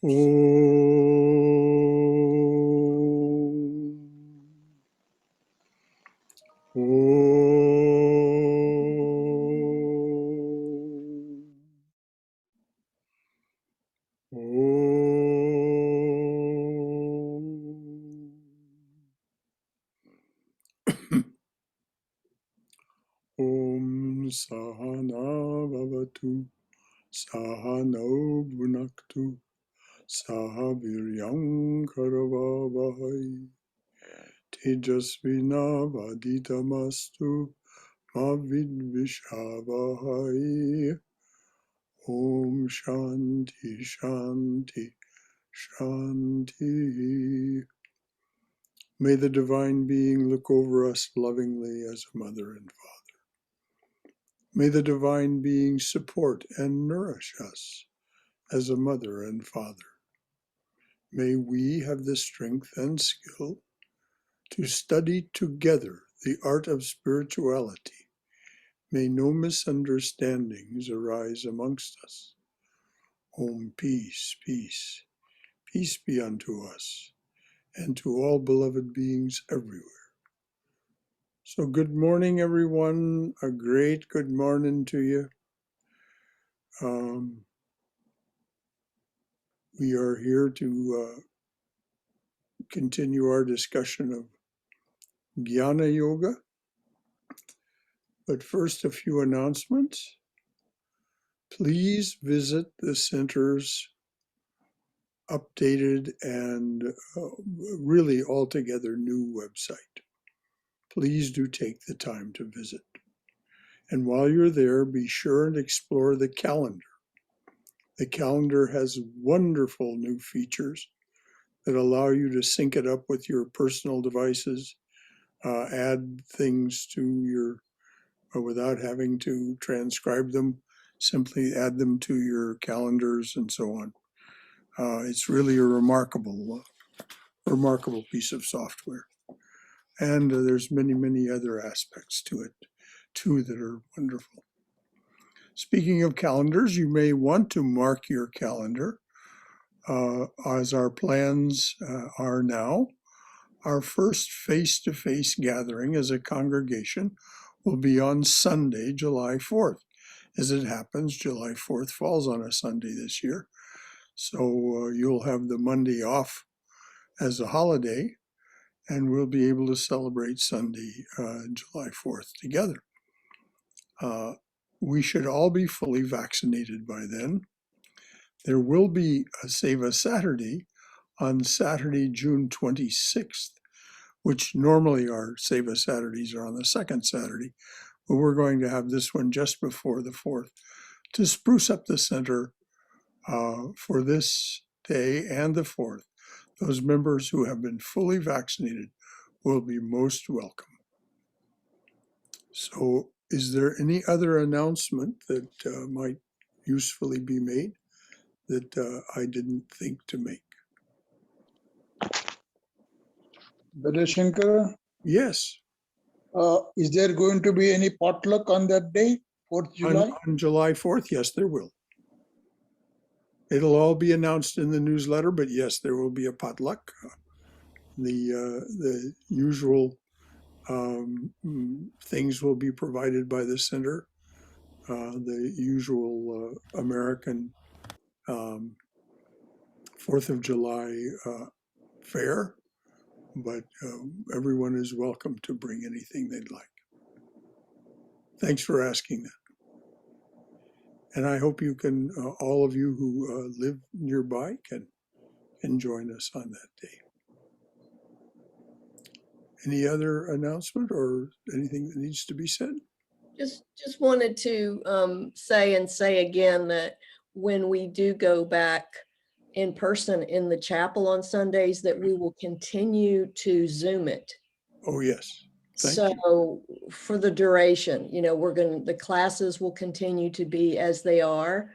Om Sahana Bhavatu Sahano Bhunaktu Saha Viryam Karavavahai Tejasvina Vaditamastu Mavidvishavahai. Om Shanti Shanti Shanti. May the Divine Being look over us lovingly as a mother and father. May the Divine Being support and nourish us as a mother and father. May we have the strength and skill to study together the art of spirituality. May no misunderstandings arise amongst us. Om, peace, peace, peace be unto us and to all beloved beings everywhere. So good morning, everyone. A great good morning to you. We are here to continue our discussion of Jnana Yoga. But first, a few announcements. Please visit the center's updated and really altogether new website. Please do take the time to visit. And while you're there, be sure and explore the calendar. The calendar has wonderful new features that allow you to sync it up with your personal devices, add things to your, without having to transcribe them, simply add them to your calendars and so on. It's really a remarkable piece of software. And there's many, many other aspects to it too that are wonderful. Speaking of calendars, you may want to mark your calendar as our plans are now. Our first face-to-face gathering as a congregation will be on Sunday, July 4th. As it happens, July 4th falls on a Sunday this year. So you'll have the Monday off as a holiday, and we'll be able to celebrate Sunday, July 4th together. We should all be fully vaccinated by then. There will be a Save a Saturday on Saturday, June 26th, which normally our Save a Saturdays are on the second Saturday, but we're going to have this one just before the 4th to spruce up the center for this day and the 4th. Those members who have been fully vaccinated will be most welcome. So is there any other announcement that might usefully be made that I didn't think to make? Brother Shankara? Yes. Is there going to be any potluck on that day, 4th July? On July 4th, yes, there will. It'll all be announced in the newsletter, but yes, there will be a potluck. The usual things will be provided by the center. The usual American 4th of July fare, but everyone is welcome to bring anything they'd like. Thanks for asking that. And I hope you can, all of you who live nearby can join us on that day. Any other announcement or anything that needs to be said? Just wanted to say again that when we do go back in person in the chapel on Sundays, that we will continue to Zoom it. Oh, yes. Thank so you. For the duration, the classes will continue to be as they are,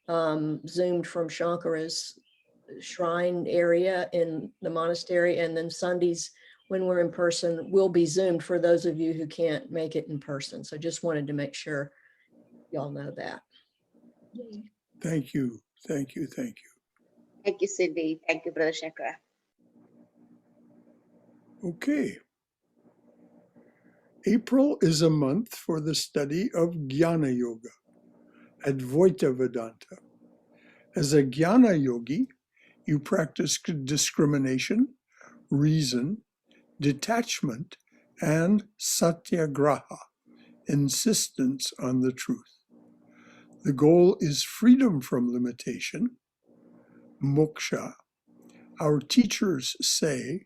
Zoomed from Shankara's shrine area in the monastery, and then Sundays when we're in person will be Zoomed for those of you who can't make it in person. So just wanted to make sure y'all know that. Thank you. Thank you. Thank you. Thank you, Siddhi. Thank you, Brother Shankara. Okay. April is a month for the study of Jnana Yoga, Advaita Vedanta. As a Jnana Yogi, you practice discrimination, reason, detachment, and satyagraha, insistence on the truth. The goal is freedom from limitation, moksha. Our teachers say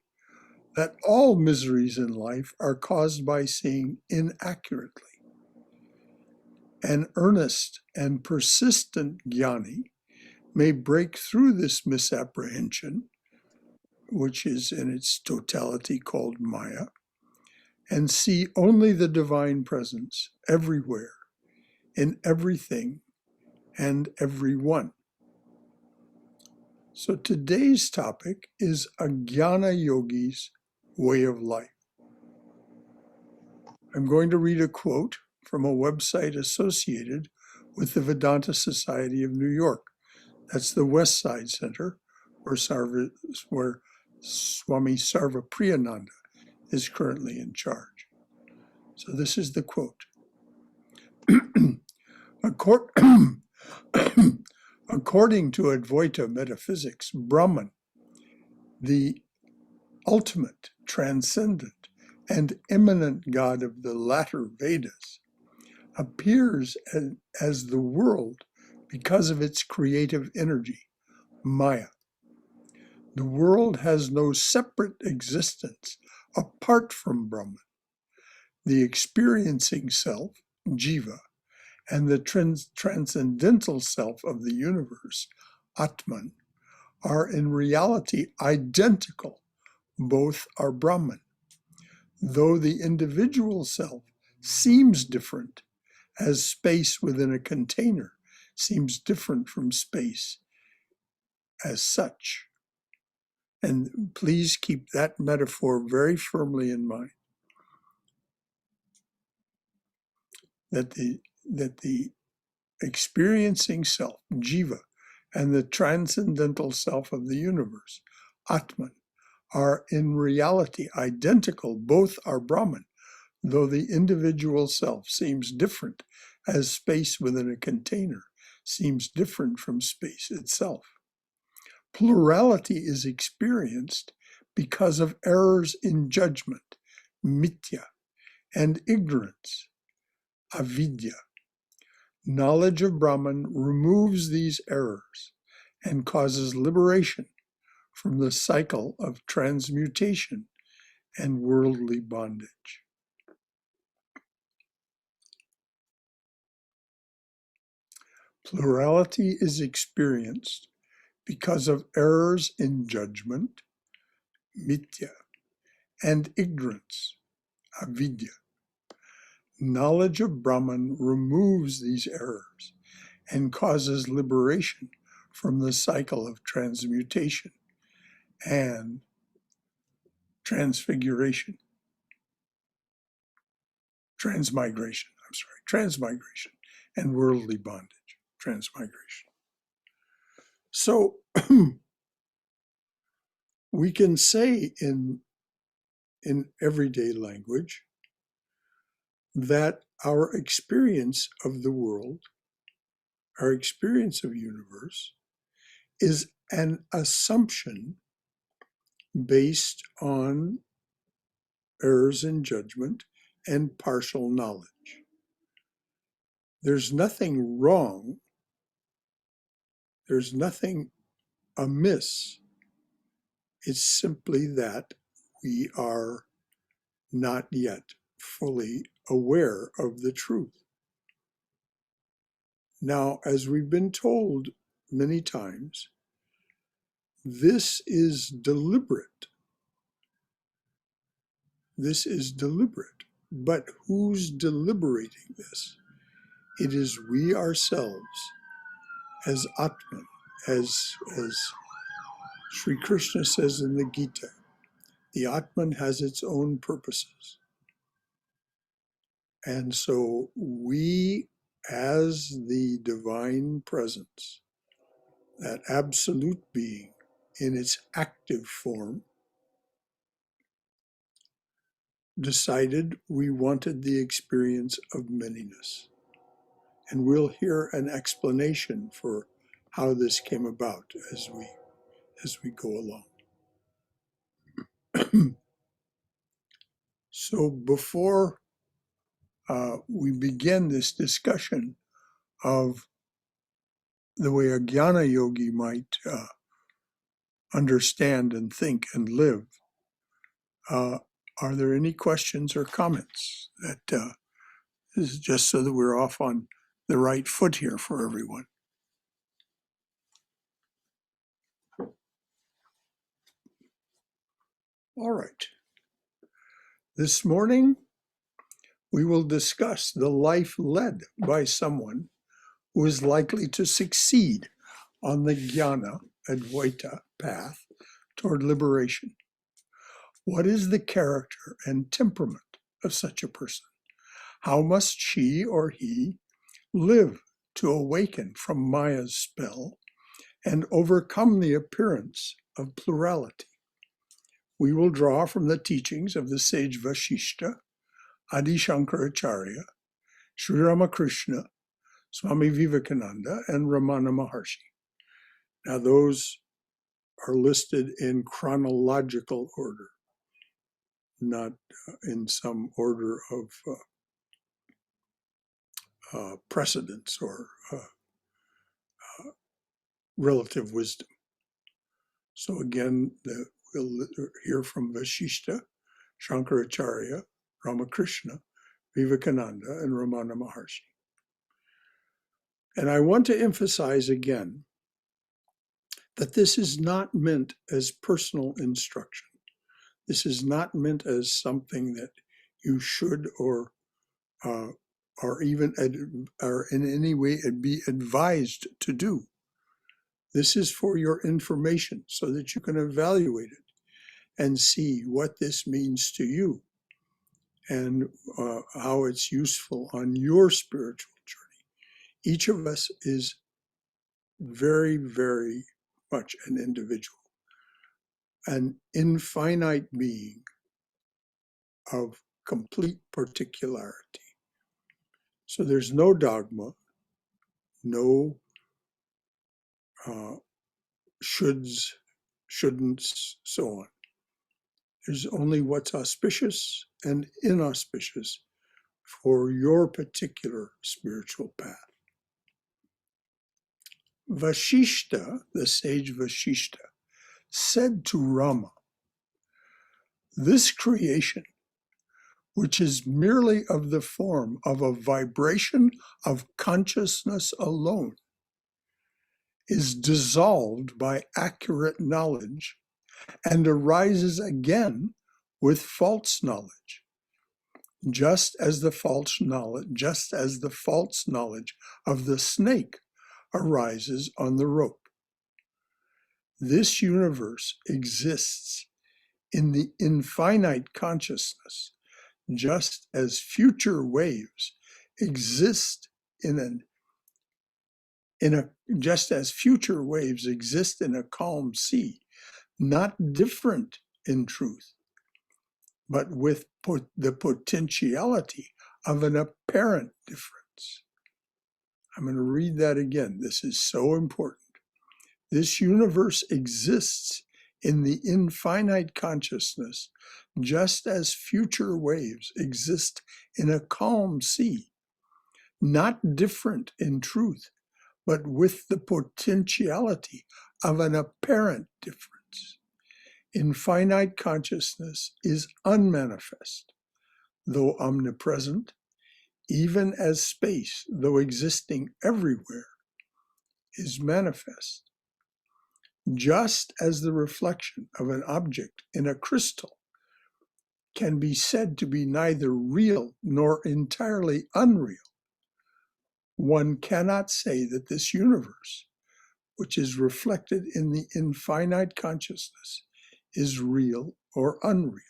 that all miseries in life are caused by seeing inaccurately. An earnest and persistent Gyani may break through this misapprehension, which is in its totality called māyā, and see only the divine presence everywhere, in everything and everyone. So today's topic is a Jnana Yogi's way of life. I'm going to read a quote from a website associated with the Vedanta Society of New York. That's the West Side Center, where Swami Sarvapriyananda is currently in charge. So this is the quote. According to Advaita metaphysics, Brahman, the ultimate, transcendent, and immanent God of the latter Vedas, appears as the world because of its creative energy, māyā. The world has no separate existence apart from Brahman. The experiencing self, jīva, and the transcendental self of the universe, ātman, are in reality identical. Both are Brahman. Though the individual self seems different, as space within a container seems different from space as such. And please keep that metaphor very firmly in mind. That the experiencing self, jīva, and the transcendental self of the universe, ātman, are in reality identical. Both are Brahman, though the individual self seems different, as space within a container seems different from space itself. Plurality is experienced because of errors in judgment, Mithya, and ignorance, Avidya. Knowledge of Brahman removes these errors and causes liberation from the cycle of transmutation and worldly bondage. Plurality is experienced because of errors in judgment, Mithya, and ignorance, Avidya. Knowledge of Brahman removes these errors and causes liberation from the cycle of transmutation and transmigration, and worldly bondage, transmigration. So we can say in everyday language that our experience of the world, our experience of universe, is an assumption based on errors in judgment and partial knowledge. There's nothing wrong, there's nothing amiss. It's simply that we are not yet fully aware of the truth. Now, as we've been told many times, this is deliberate. This is deliberate. But who's deliberating this? It is we ourselves as ātman, as Sri Krishna says in the Gita. The ātman has its own purposes. And so we, as the divine presence, that absolute being in its active form, decided we wanted the experience of manyness. And we'll hear an explanation for how this came about as we go along. So before we begin this discussion of the way a Jnana Yogi might understand and think and live, are there any questions or comments? That this is just so that we're off on the right foot here for everyone. All right. This morning, we will discuss the life led by someone who is likely to succeed on the Jnana Advaita path toward liberation. What is the character and temperament of such a person? How must she or he live to awaken from Maya's spell and overcome the appearance of plurality? We will draw from the teachings of the sage Vasishta, Adi Shankaracharya, Sri Ramakrishna, Swami Vivekananda, and Ramana Maharshi. Now, those are listed in chronological order, not in some order of precedence or relative wisdom. So again, we'll hear from Vasishta, Shankaracharya, Ramakrishna, Vivekananda, and Ramana Maharshi. And I want to emphasize again that this is not meant as personal instruction. This is not meant as something that you should or even or in any way be advised to do. This is for your information so that you can evaluate it and see what this means to you and how it's useful on your spiritual journey. Each of us is very, very much an individual, an infinite being of complete particularity. So there's no dogma, no shoulds, shouldn'ts, so on. There's only what's auspicious and inauspicious for your particular spiritual path. Vasishta, the sage Vasishta, said to Rama, "This creation, which is merely of the form of a vibration of consciousness alone, is dissolved by accurate knowledge and arises again with false knowledge, just as the false knowledge of the snake arises on the rope. This universe exists in the infinite consciousness, just as future waves exist in a calm sea, not different in truth, but with the potentiality of an apparent difference." I'm going to read that again. This is so important. This universe exists in the infinite consciousness, just as future waves exist in a calm sea, not different in truth, but with the potentiality of an apparent difference. Infinite consciousness is unmanifest, though omnipresent, even as space, though existing everywhere, is manifest. Just as the reflection of an object in a crystal can be said to be neither real nor entirely unreal, one cannot say that this universe, which is reflected in the infinite consciousness, is real or unreal.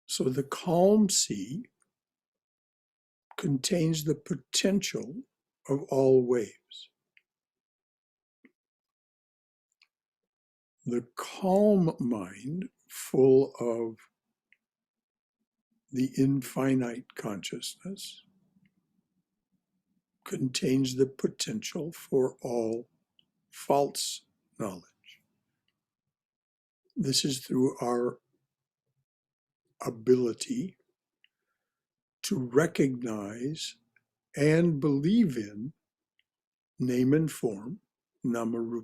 So the calm sea contains the potential of all waves. The calm mind, full of the infinite consciousness, contains the potential for all false knowledge. This is through our ability to recognize and believe in name and form, namarupa.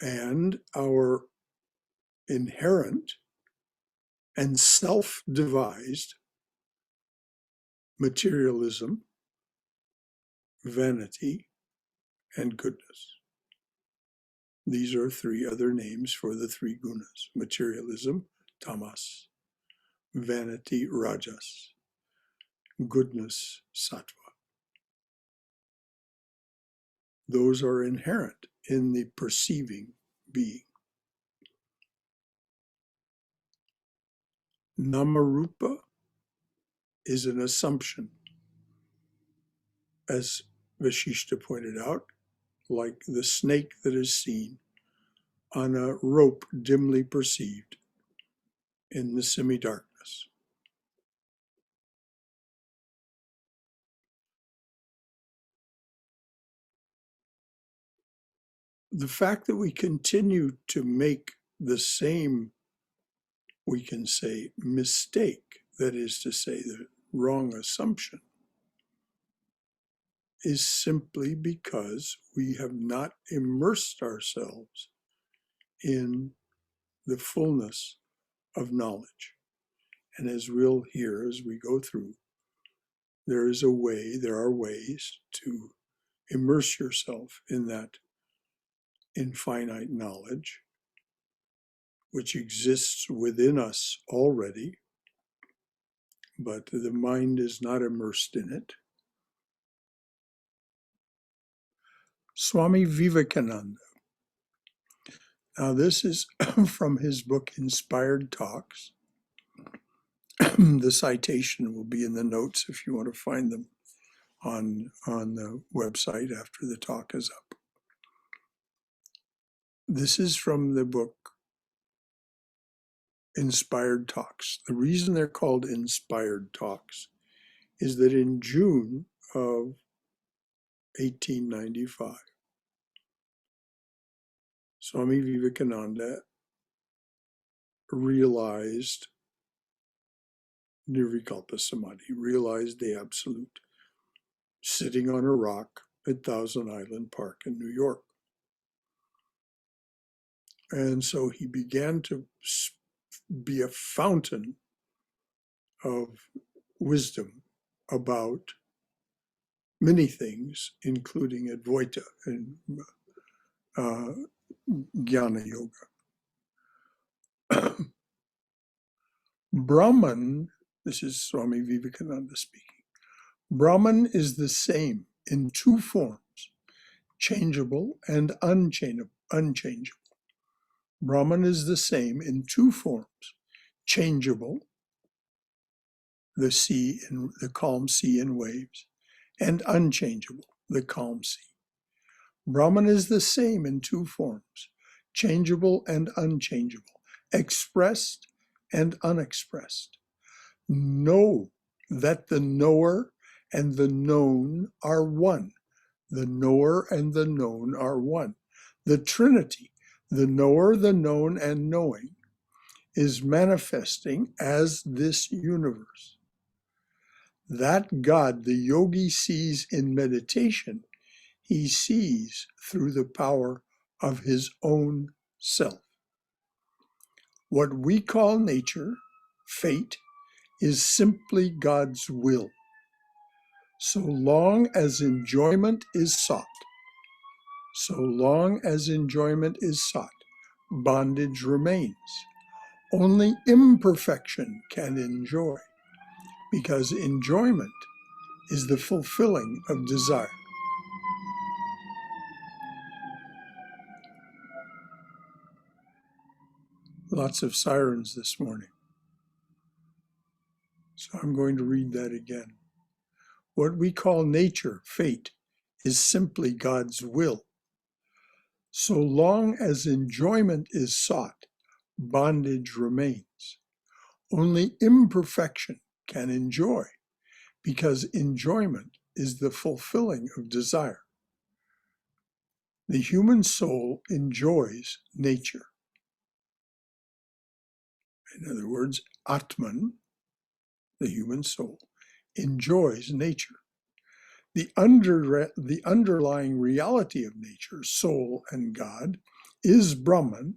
And our inherent and self-devised materialism, vanity, and goodness. These are three other names for the three gunas: materialism, tamas; vanity, rajas; goodness, sattva. Those are inherent in the perceiving being. Namarupa is an assumption, as Vashishta pointed out, like the snake that is seen on a rope dimly perceived in the semi-darkness. The fact that we continue to make the same, we can say, mistake, that is to say, the wrong assumption, is simply because we have not immersed ourselves in the fullness of knowledge. And as we'll hear as we go through, there are ways to immerse yourself in that infinite knowledge, which exists within us already, but the mind is not immersed in it. Swami Vivekananda. Now, this is from his book, Inspired Talks. The citation will be in the notes if you want to find them on the website after the talk is up. This is from the book Inspired Talks. The reason they're called Inspired Talks is that in June of 1895, Swami Vivekananda realized Nirvikalpa Samadhi, realized the absolute, sitting on a rock at Thousand Island Park in New York. And so he began to be a fountain of wisdom about many things, including Advaita and Jnana Yoga. Brahman, this is Swami Vivekananda speaking, Brahman is the same in two forms, changeable and unchangeable. Brahman is the same in two forms, changeable, the sea and the calm sea and waves, and unchangeable, the calm sea. Brahman is the same in two forms, changeable and unchangeable, expressed and unexpressed. Know that the knower and the known are one. The knower and the known are one. The Trinity, the knower, the known, and knowing, is manifesting as this universe. That God the yogi sees in meditation, he sees through the power of his own self. What we call nature, fate, is simply God's will. So long as enjoyment is sought, bondage remains. Only imperfection can enjoy, because enjoyment is the fulfilling of desire. Lots of sirens this morning. So I'm going to read that again. What we call nature, fate, is simply God's will. So long as enjoyment is sought, bondage remains. Only imperfection can enjoy, because enjoyment is the fulfilling of desire. The human soul enjoys nature. In other words, ātman, the human soul, enjoys nature. The underlying reality of nature, soul and God, is Brahman,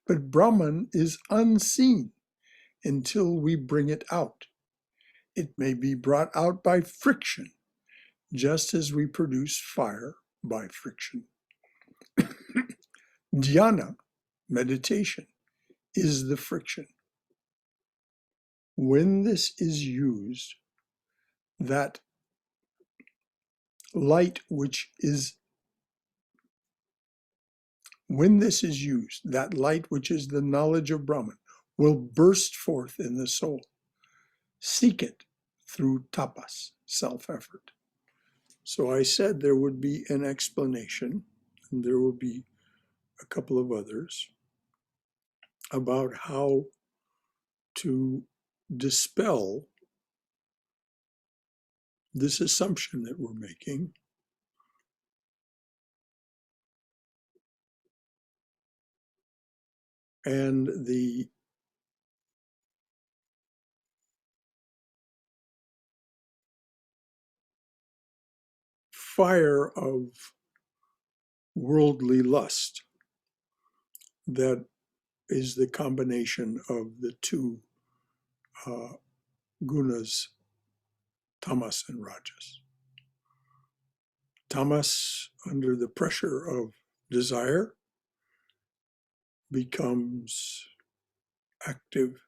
but Brahman is unseen until we bring it out. It may be brought out by friction, just as we produce fire by friction. Dhyana, meditation, is the friction. When this is used, that light which is the knowledge of Brahman will burst forth in the soul. Seek it through tapas, self-effort. So I said there would be an explanation, and there will be a couple of others, about how to dispel this assumption that we're making. And the fire of worldly lust that is the combination of the two gunas, tamas and rajas. Tamas, under the pressure of desire, becomes active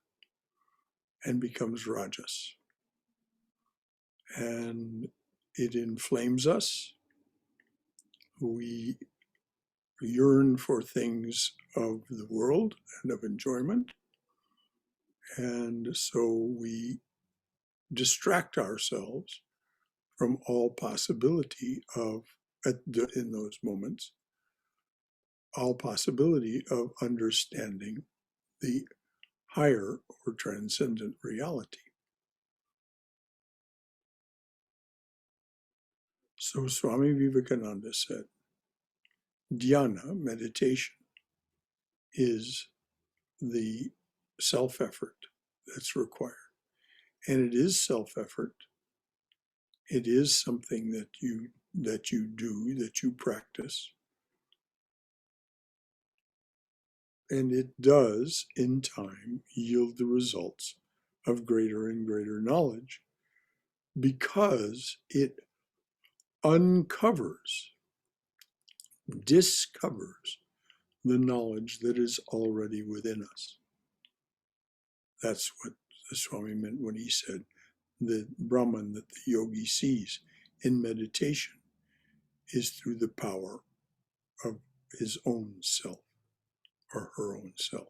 and becomes rajas. And it inflames us. We yearn for things of the world and of enjoyment. And so we distract ourselves from all possibility of, in those moments, all possibility of understanding the higher or transcendent reality. So Swami Vivekananda said, dhyana, meditation, is the self-effort that's required. And it is self-effort. It is something that you do, that you practice. And it does, in time, yield the results of greater and greater knowledge, because it discovers the knowledge that is already within us. That's what the Swami meant when he said the Brahman that the yogi sees in meditation is through the power of his own self or her own self.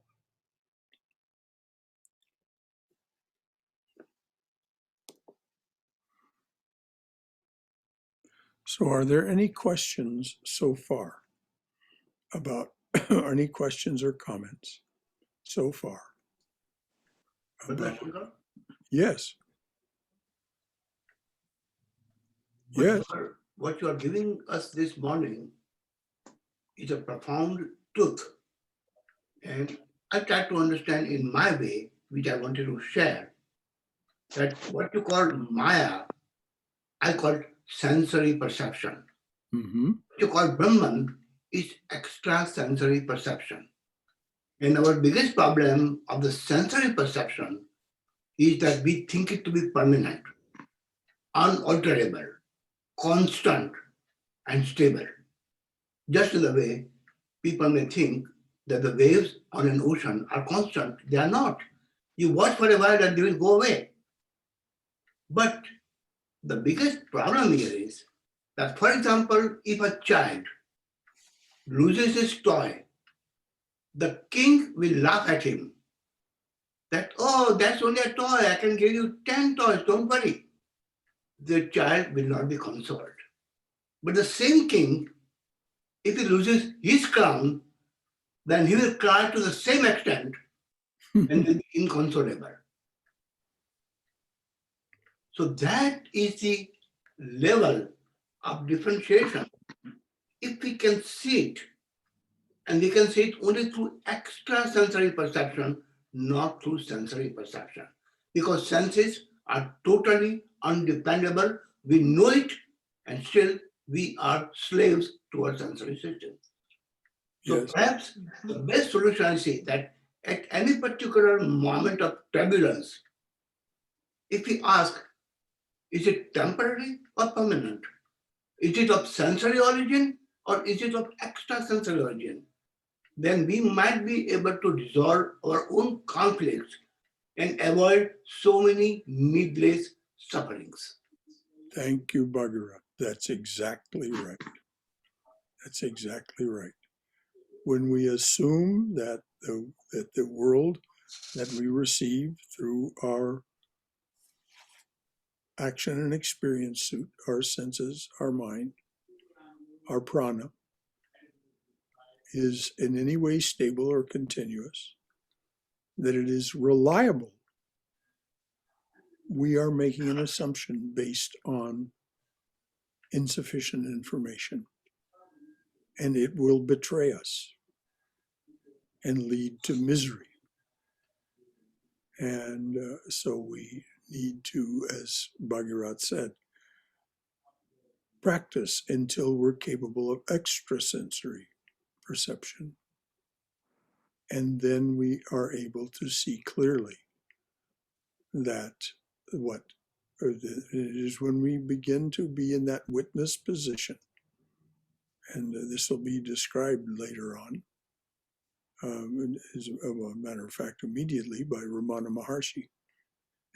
So are there any questions so far about, any questions or comments so far? Yes. Yes. What you are giving us this morning is a profound truth. And I try to understand in my way, which I wanted to share, that what you call māyā, I call sensory perception. Mm-hmm. What you call Brahman is extrasensory perception. And our biggest problem of the sensory perception is that we think it to be permanent, unalterable, constant, and stable. Just the way people may think that the waves on an ocean are constant. They are not. You watch for a while and they will go away. But the biggest problem here is that, for example, if a child loses his toy, the king will laugh at him. That, oh, that's only a toy. I can give you 10 toys, don't worry. The child will not be consoled. But the same king, if he loses his crown, then he will cry to the same extent and will be inconsolable. So that is the level of differentiation. If we can see it, and we can see it only through extrasensory perception, not through sensory perception. Because senses are totally undependable. We know it, and still we are slaves to our sensory system. So Yes. perhaps the best solution, I say, that at any particular moment of turbulence, if we ask, is it temporary or permanent? Is it of sensory origin or is it of extrasensory origin? Then we might be able to resolve our own conflicts and avoid so many needless sufferings. Thank you, Bhagirath. That's exactly right. That's exactly right. When we assume that the world that we receive through our action and experience suit, our senses, our mind, our prana, is in any way stable or continuous, that it is reliable, we are making an assumption based on insufficient information. And it will betray us and lead to misery. And so we need to, as Bhagirath said, practice until we're capable of extrasensory perception. And then we are able to see clearly that it is when we begin to be in that witness position, and this will be described later on, as a matter of fact, immediately by Ramana Maharshi,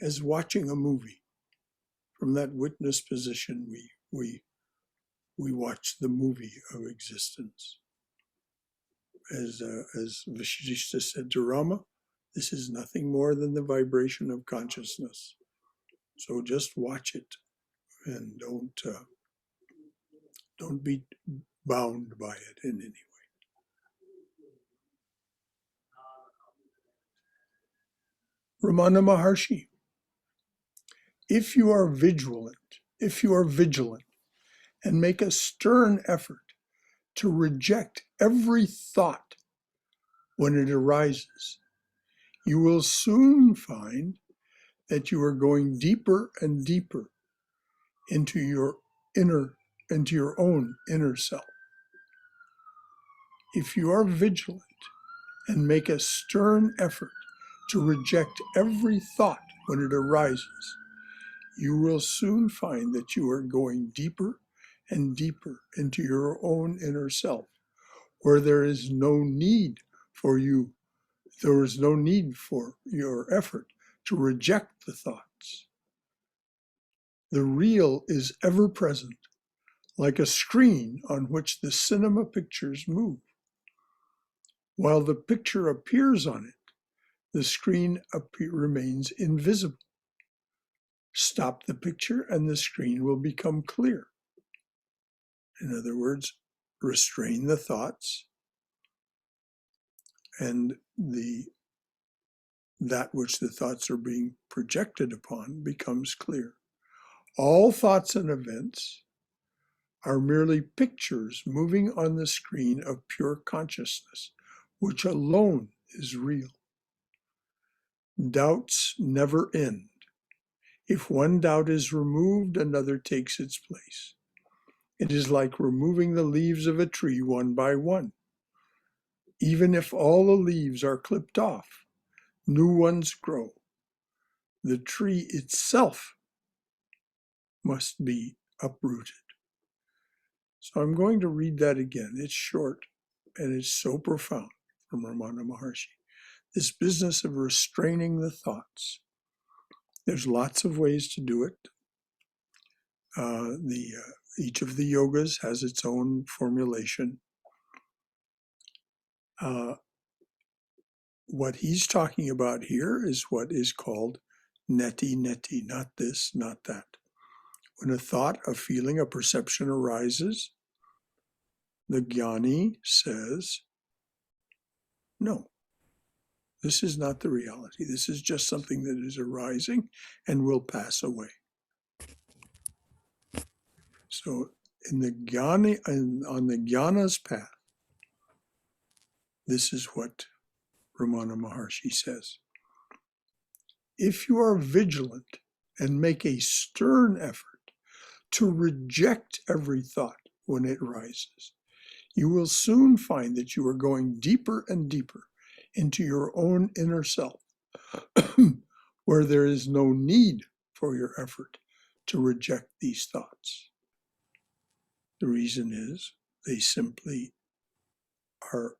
as watching a movie. From that witness position, we watch the movie of existence. As Vishishta said to Rama, this is nothing more than the vibration of consciousness. So just watch it, and don't be bound by it in any way. Ramana Maharshi, if you are vigilant and make a stern effort to reject every thought when it arises, you will soon find that you are going deeper and deeper into your own inner self. If you are vigilant and make a stern effort to reject every thought when it arises, you will soon find that you are going deeper and deeper into your own inner self, where there is no need for your effort to reject the thoughts. The real is ever present, like a screen on which the cinema pictures move. While the picture appears on it, the screen remains invisible. Stop the picture and the screen will become clear. In other words, restrain the thoughts, and that which the thoughts are being projected upon becomes clear. All thoughts and events are merely pictures moving on the screen of pure consciousness, which alone is real. Doubts never end. If one doubt is removed, another takes its place. It is like removing the leaves of a tree one by one. Even if all the leaves are clipped off, new ones grow. The tree itself must be uprooted. So I'm going to read that again. It's short and it's so profound from Ramana Maharshi. This business of restraining the thoughts. There's lots of ways to do it. Each of the yogas has its own formulation. what he's talking about here is what is called neti neti, not this, not that. When a thought, a feeling, a perception arises, the Gyani says, no, this is not the reality. This is just something that is arising and will pass away. So in the Gyani, on the Jnana's path, this is what Ramana Maharshi says. If you are vigilant and make a stern effort to reject every thought when it arises, you will soon find that you are going deeper and deeper into your own inner self, where there is no need for your effort to reject these thoughts. The reason is they simply are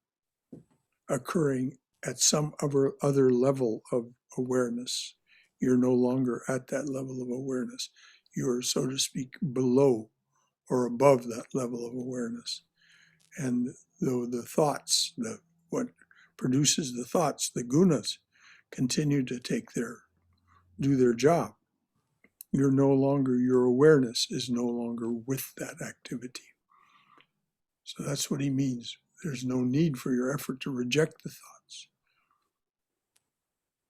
occurring at some other level of awareness. You're no longer at that level of awareness. You're, so to speak, below or above that level of awareness. And though the thoughts, what produces the thoughts, the gunas, continue to do their job, your awareness is no longer with that activity. So that's what he means. There's no need for your effort to reject the thoughts.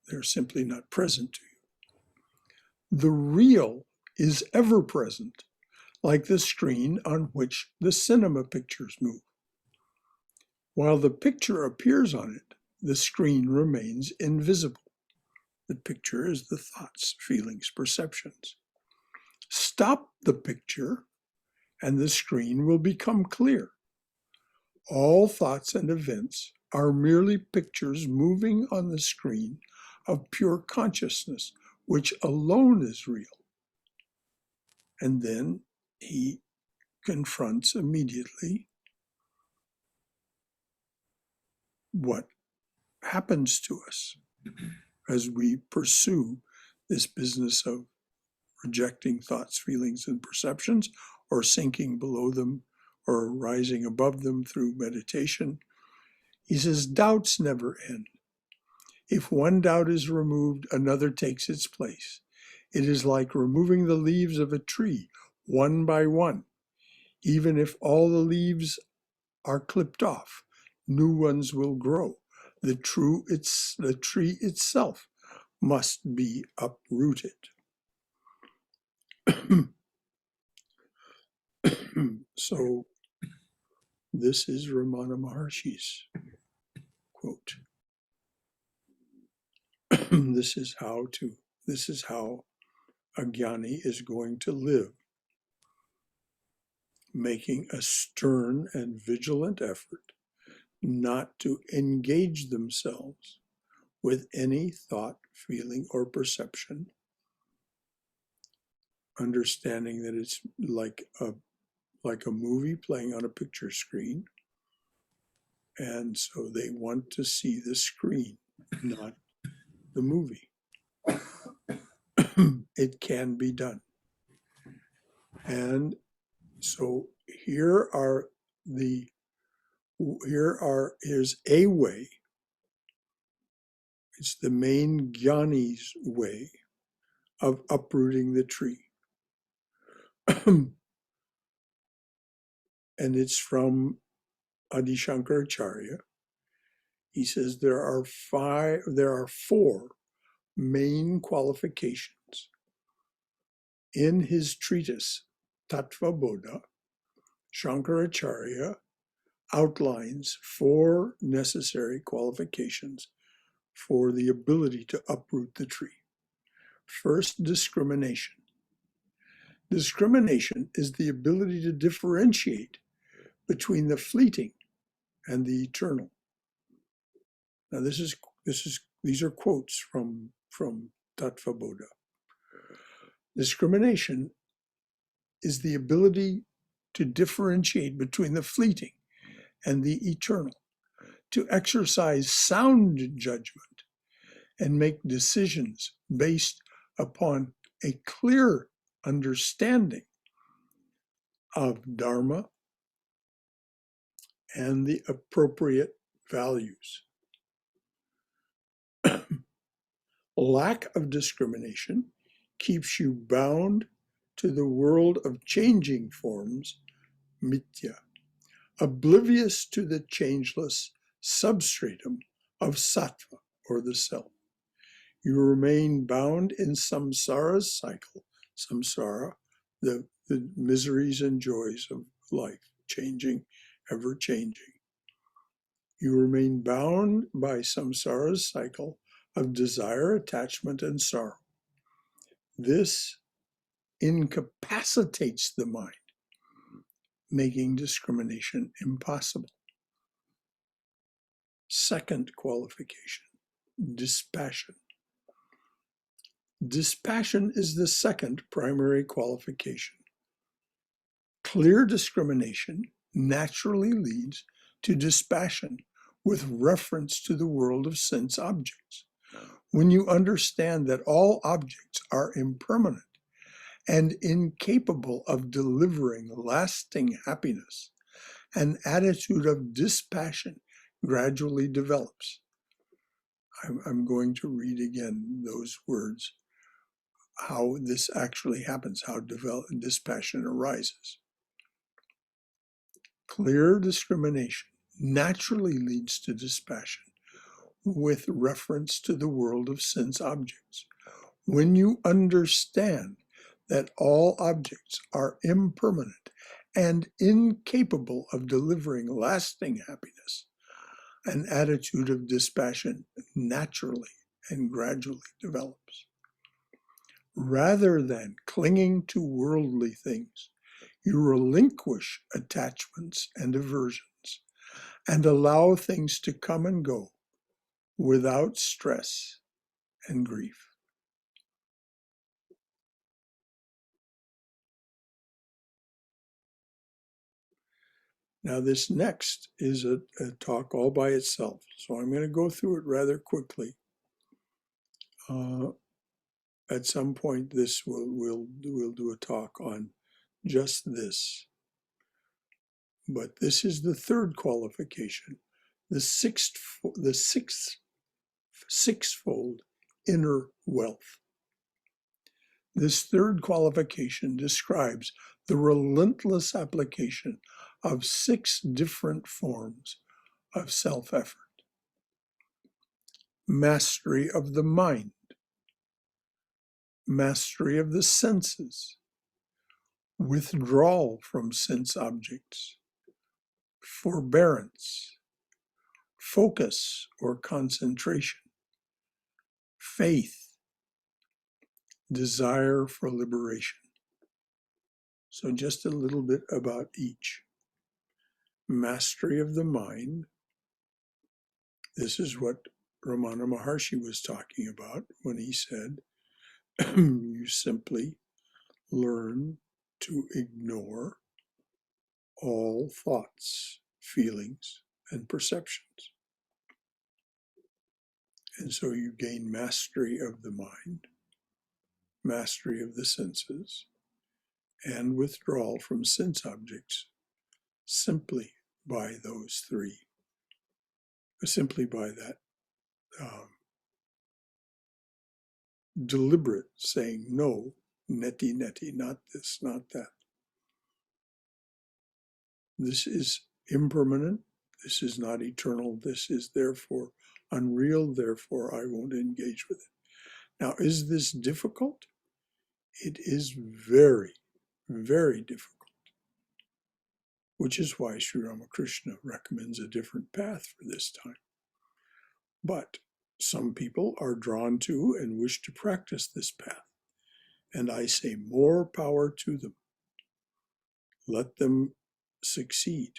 They're simply not present to you. The real is ever present, like the screen on which the cinema pictures move. While the picture appears on it, the screen remains invisible. The picture is the thoughts, feelings, perceptions. Stop the picture, and the screen will become clear. All thoughts and events are merely pictures moving on the screen of pure consciousness, which alone is real. And then he confronts immediately what happens to us as we pursue this business of rejecting thoughts, feelings, and perceptions, or sinking below them, or rising above them through meditation. He says, doubts never end. If one doubt is removed, another takes its place. It is like removing the leaves of a tree, one by one. Even if all the leaves are clipped off, new ones will grow. The tree itself must be uprooted. So this is Ramana Maharshi's quote. This is how a Gyani is going to live, making a stern and vigilant effort not to engage themselves with any thought, feeling, or perception, understanding that it's like a movie playing on a picture screen, and so they want to see the screen, not the movie. It can be done. And so here's a way. It's the main Gyani's way of uprooting the tree. And it's from Adi Shankaracharya. He says there are four main qualifications. In his treatise, Tattva Bodha, Shankaracharya outlines four necessary qualifications for the ability to uproot the tree. First, discrimination. Discrimination is the ability to differentiate between the fleeting and the eternal. Now, these are quotes from Tattva Bodha. Discrimination is the ability to differentiate between the fleeting and the eternal, to exercise sound judgment and make decisions based upon a clear understanding of Dharma and the appropriate values. Lack of discrimination keeps you bound to the world of changing forms, Mithya, oblivious to the changeless substratum of sattva, or the self. You remain bound in samsara's cycle, samsara, the miseries and joys of life, changing, ever changing. You remain bound by samsara's cycle of desire, attachment, and sorrow. This incapacitates the mind, making discrimination impossible. Second qualification, dispassion. Dispassion is the second primary qualification. Clear discrimination naturally leads to dispassion with reference to the world of sense objects. When you understand that all objects are impermanent and incapable of delivering lasting happiness, an attitude of dispassion gradually develops. I'm going to read again those words, how this actually happens, how dispassion arises. Clear discrimination naturally leads to dispassion with reference to the world of sense objects. When you understand that all objects are impermanent and incapable of delivering lasting happiness, an attitude of dispassion naturally and gradually develops. Rather than clinging to worldly things, you relinquish attachments and aversions and allow things to come and go without stress and grief. Now, this next is a talk all by itself, so I'm going to go through it rather quickly. At some point, we'll do a talk on just this. But this is the third qualification, the sixfold inner wealth. This third qualification describes the relentless application of 6 different forms of self-effort. Mastery of the mind, mastery of the senses, withdrawal from sense objects, forbearance, focus or concentration, faith, desire for liberation. So just a little bit about each. Mastery of the mind. This is what Ramana Maharshi was talking about when he said, you simply learn to ignore all thoughts, feelings, and perceptions. And so you gain mastery of the mind, mastery of the senses, and withdrawal from sense objects simply by those 3. Simply by that deliberate saying no, neti, not this, not that. This is impermanent. This is not eternal. This is therefore unreal. Therefore, I won't engage with it. Now, is this difficult? It is very, very difficult, which is why Sri Ramakrishna recommends a different path for this time. But some people are drawn to and wish to practice this path. And I say more power to them. Let them succeed.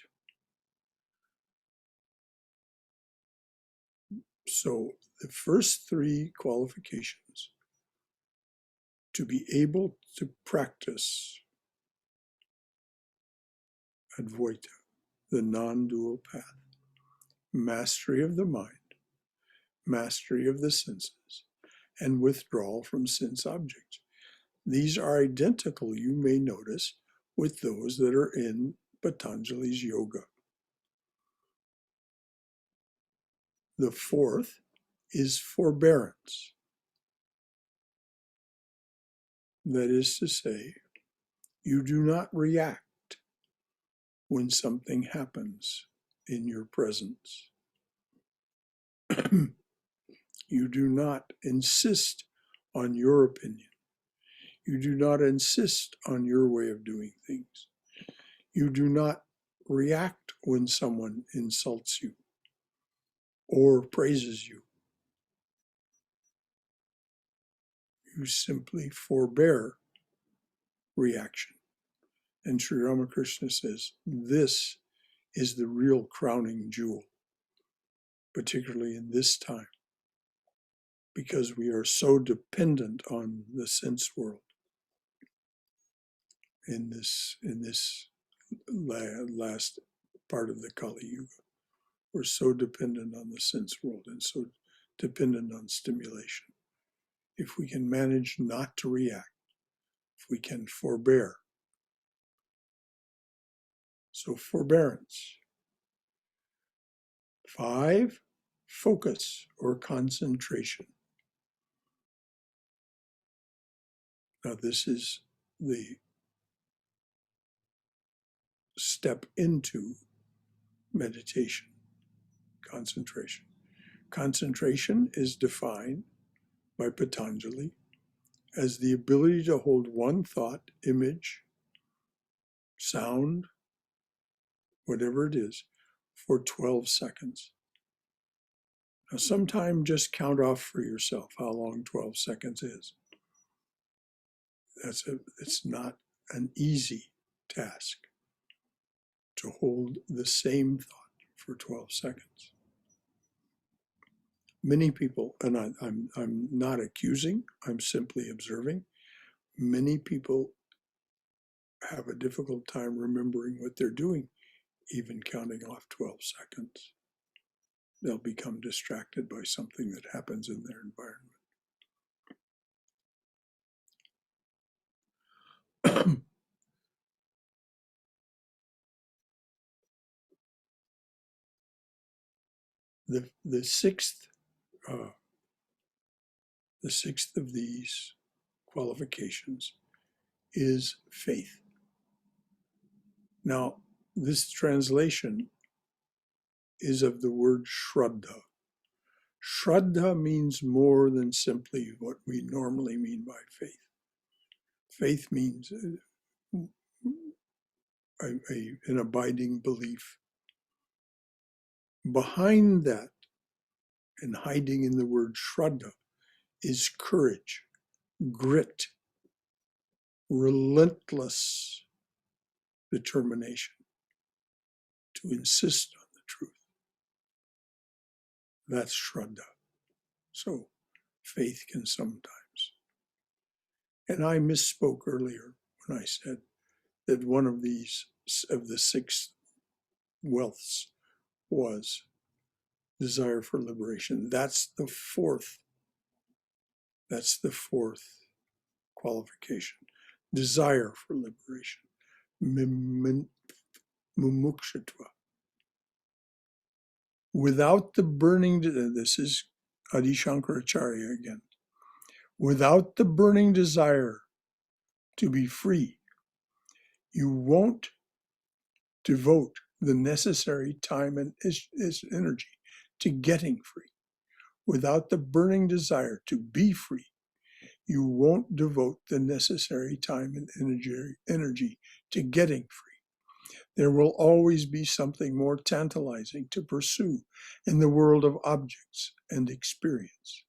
So the first 3 qualifications to be able to practice Advaita, the non-dual path, mastery of the mind, mastery of the senses, and withdrawal from sense objects. These are identical, you may notice, with those that are in Patanjali's yoga. The fourth is forbearance. That is to say, you do not react when something happens in your presence. You do not insist on your opinion. You do not insist on your way of doing things. You do not react when someone insults you or praises you. You simply forbear reaction. And Sri Ramakrishna says, this is the real crowning jewel, particularly in this time, because we are so dependent on the sense world in this last part of the Kali Yuga. We're so dependent on the sense world and so dependent on stimulation. If we can manage not to react, if we can forbear. So forbearance. 5, focus or concentration. Now this is the step into meditation, concentration. Concentration is defined by Patanjali as the ability to hold one thought, image, sound, whatever it is, for 12 seconds. Now, sometime just count off for yourself how long 12 seconds is. It's not an easy task to hold the same thought for 12 seconds. Many people, and I'm not accusing, I'm simply observing, many people have a difficult time remembering what they're doing, even counting off 12 seconds. They'll become distracted by something that happens in their environment. The sixth of these qualifications is faith. Now, this translation is of the word Shraddha. Shraddha means more than simply what we normally mean by faith. Faith means an abiding belief. Behind that, and hiding in the word Shraddha, is courage, grit, relentless determination to insist on the truth. That's Shraddha. So faith can sometimes. And I misspoke earlier when I said that one of these, of the 6 wealths, was desire for liberation. That's the fourth qualification. Desire for liberation. Mumukshutva. Without the burning, this is Adi Shankaracharya again. Without the burning desire to be free, you won't devote the necessary time and energy to getting free. Without the burning desire to be free, you won't devote the necessary time and energy to getting free. There will always be something more tantalizing to pursue in the world of objects and experience.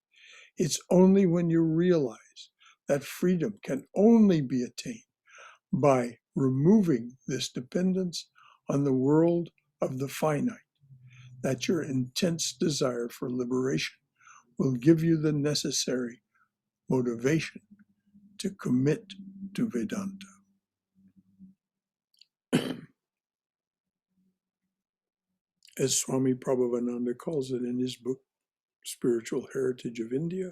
It's only when you realize that freedom can only be attained by removing this dependence on the world of the finite that your intense desire for liberation will give you the necessary motivation to commit to Vedanta. As Swami Prabhavananda calls it in his book, Spiritual Heritage of India,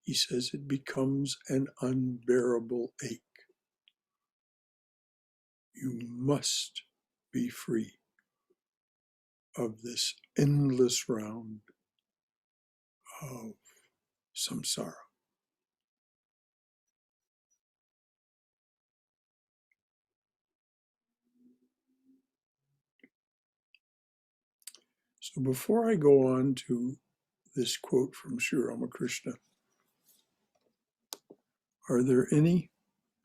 he says it becomes an unbearable ache. You must be free of this endless round of samsara. So before I go on to this quote from Sri Ramakrishna, are there any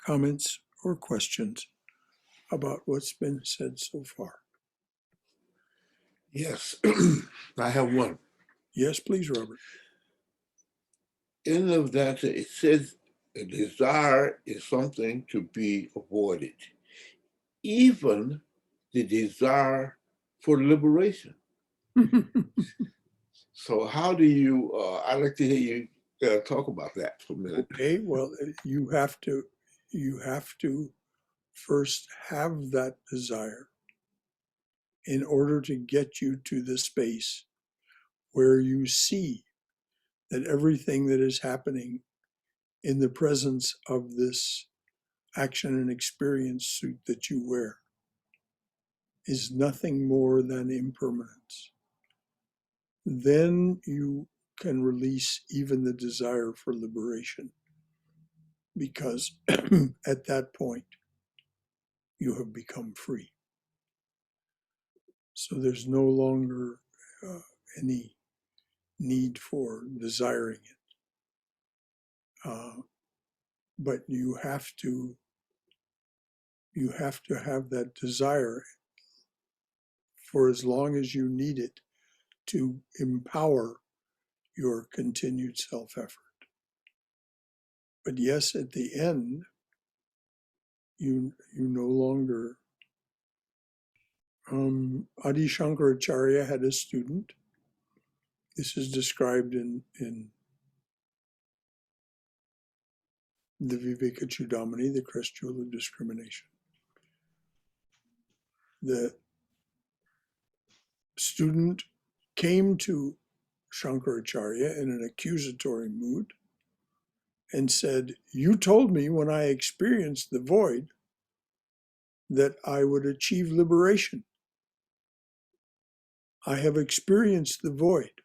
comments or questions about what's been said so far? Yes, I have one. Yes, please, Robert. In the Vedanta, it says a desire is something to be avoided, even the desire for liberation. So how do you, I'd like to hear you talk about that for a minute. Okay, well, you have to first have that desire in order to get you to the space where you see that everything that is happening in the presence of this action and experience suit that you wear is nothing more than impermanence. Then you can release even the desire for liberation, because at that point you have become free. So there's no longer any need for desiring it. But you have to have that desire for as long as you need it to empower your continued self-effort. But yes, at the end, you no longer. Adi Shankaracharya had a student. This is described in the Viveka Chudamani, the crest jewel of discrimination. The student came to Shankaracharya in an accusatory mood and said, "You told me when I experienced the void that I would achieve liberation. I have experienced the void.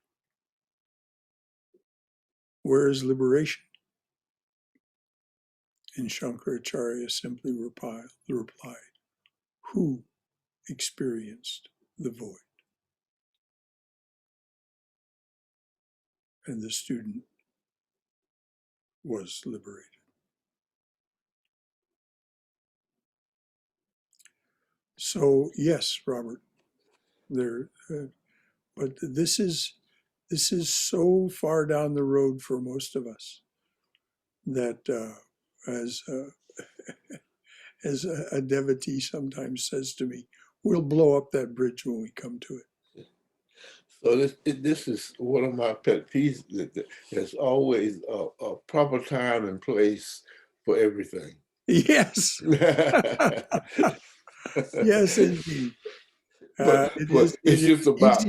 Where is liberation?" And Shankaracharya simply replied, "Who experienced the void?" And the student was liberated. So yes, Robert, but this is so far down the road for most of us that as a devotee sometimes says to me, "We'll blow up that bridge when we come to it." So this is one of my pet peeves, that there's always a proper time and place for everything. Yes. Yes, indeed. But it's just about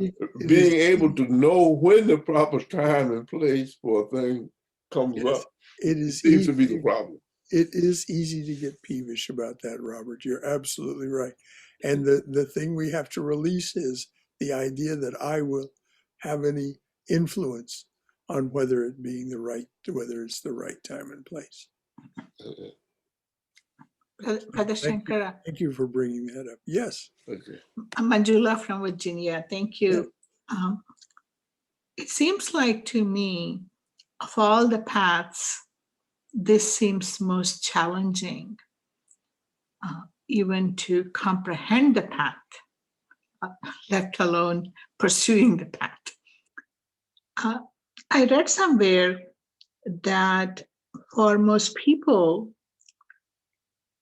being able to know when the proper time and place for a thing comes up. It seems to be the problem. It is easy to get peevish about that, Robert. You're absolutely right. And the thing we have to release is the idea that I will have any influence on whether it's the right time and place. Brother Shankara. Thank you for bringing that up. Yes. Okay. I'm Manjula from Virginia. Thank you. Yeah. It seems like to me, of all the paths, this seems most challenging, even to comprehend the path, let alone pursuing the path. I read somewhere that for most people,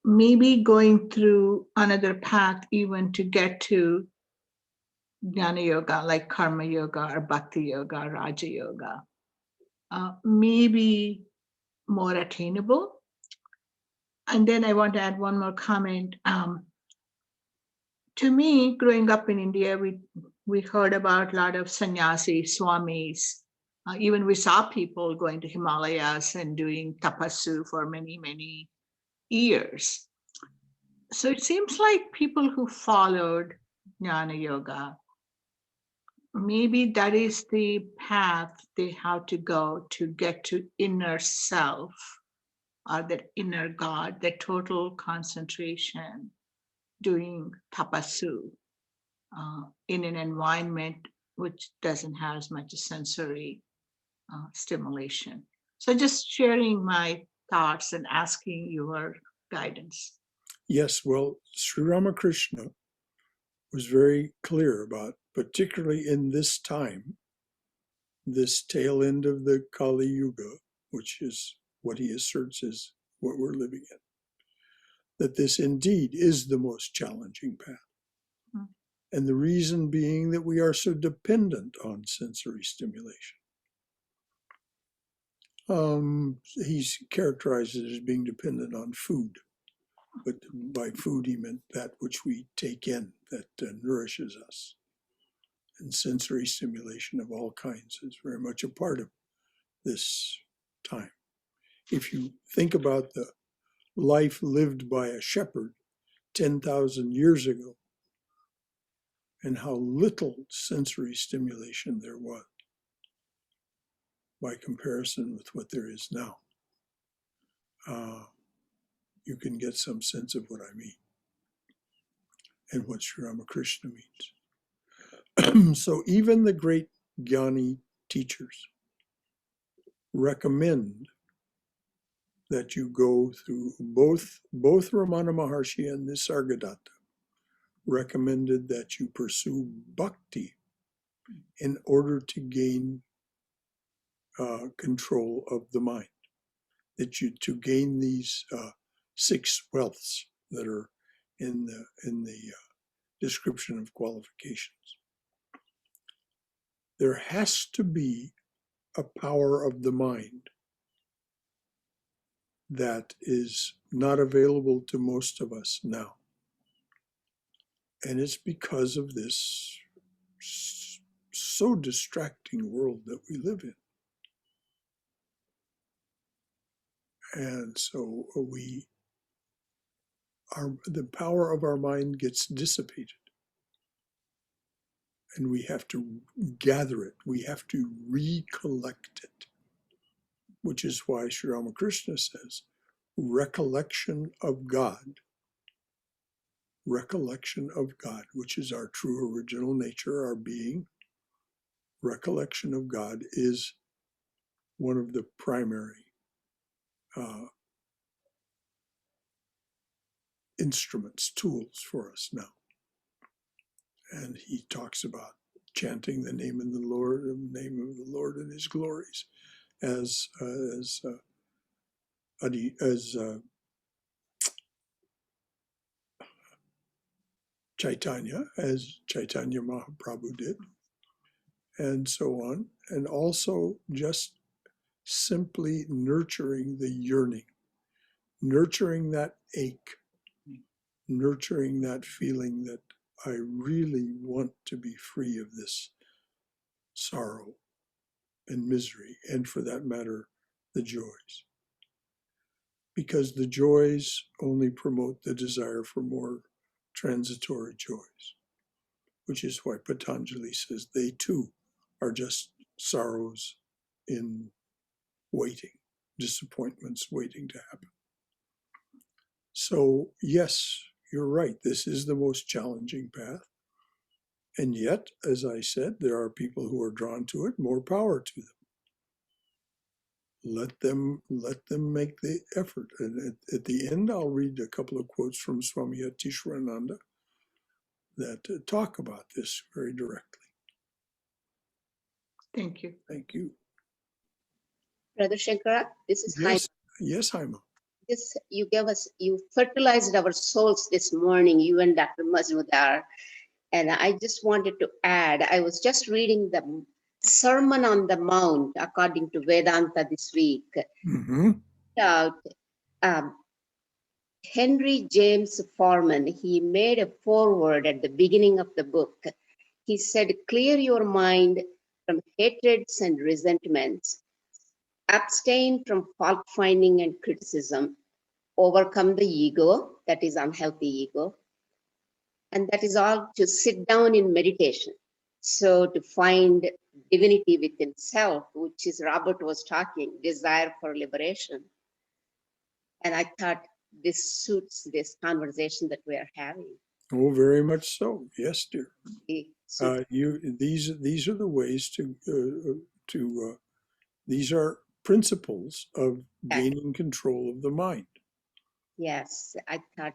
maybe going through another path even to get to Jnana Yoga, like Karma Yoga or Bhakti Yoga, or Raja Yoga, may be more attainable. And then I want to add one more comment. To me, growing up in India, we heard about a lot of sannyasis, swamis. Even we saw people going to Himalayas and doing tapassu for many, many years. So it seems like people who followed Jnana Yoga, maybe that is the path they have to go to get to inner self, or that inner God, the total concentration, doing tapassu in an environment which doesn't have as much sensory stimulation. So just sharing my thoughts and asking your guidance. Yes, well, Sri Ramakrishna was very clear about, particularly in this time, this tail end of the Kali Yuga, which is what he asserts is what we're living in, that this indeed is the most challenging path. Mm. And the reason being that we are so dependent on sensory stimulation. He's characterized it as being dependent on food, but by food he meant that which we take in that nourishes us. And sensory stimulation of all kinds is very much a part of this time. If you think about the life lived by a shepherd 10,000 years ago and how little sensory stimulation there was by comparison with what there is now, you can get some sense of what I mean and what Sri Ramakrishna means. So even the great Gyani teachers recommend that you go through both Ramana Maharshi and Nisargadatta recommended that you pursue bhakti in order to gain control of the mind, that you to gain these 6 wealths that are in the description of qualifications. There has to be a power of the mind that is not available to most of us now. And it's because of this so distracting world that we live in. And so the power of our mind gets dissipated. And we have to gather it. We have to recollect it. Which is why Sri Ramakrishna says, recollection of God, which is our true original nature, our being. Recollection of God is one of the primary instruments, tools for us now. And he talks about chanting the name of the Lord and his glories as Chaitanya Mahaprabhu did, and so on. And also just simply nurturing the yearning, nurturing that ache, nurturing that feeling that I really want to be free of this sorrow and misery, and for that matter, the joys. Because the joys only promote the desire for more transitory joys, which is why Patanjali says they too are just sorrows in waiting, disappointments waiting to happen. So yes, you're right, this is the most challenging path. And yet, as I said, there are people who are drawn to it, more power to them. Let them make the effort. And at the end, I'll read a couple of quotes from Swami Yatishwarana that talk about this very directly. Thank you. Thank you. Brother Shankara, this is Haima. Yes, Haima. You fertilized our souls this morning, you and Dr. Mazmudar. And I just wanted to add, I was just reading the Sermon on the Mount according to Vedanta this week. Mm-hmm. Henry James Forman, he made a foreword at the beginning of the book. He said, clear your mind from hatreds and resentments, abstain from fault finding and criticism, overcome the ego, that is unhealthy ego, and that is all to sit down in meditation. So to find divinity within self, which is Robert was talking, desire for liberation. And I thought this suits this conversation that we are having. Oh, very much so. Yes, dear. So, These are the ways these are principles of gaining control of the mind. yes, I thought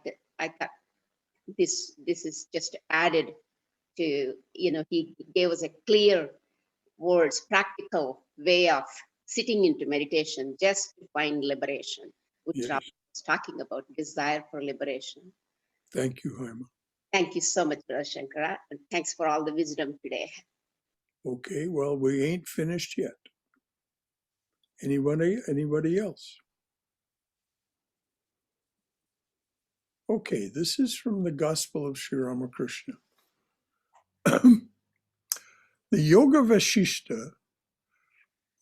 this is just added to, he gave us a clear words, practical way of sitting into meditation just to find liberation, which I Yes. was talking about, desire for liberation. Thank you, Haima. Thank you so much, Brother Shankara, and thanks for all the wisdom today. Okay, well, we ain't finished yet. Anybody else? Okay, this is from the Gospel of Sri Ramakrishna. The Yoga Vasishta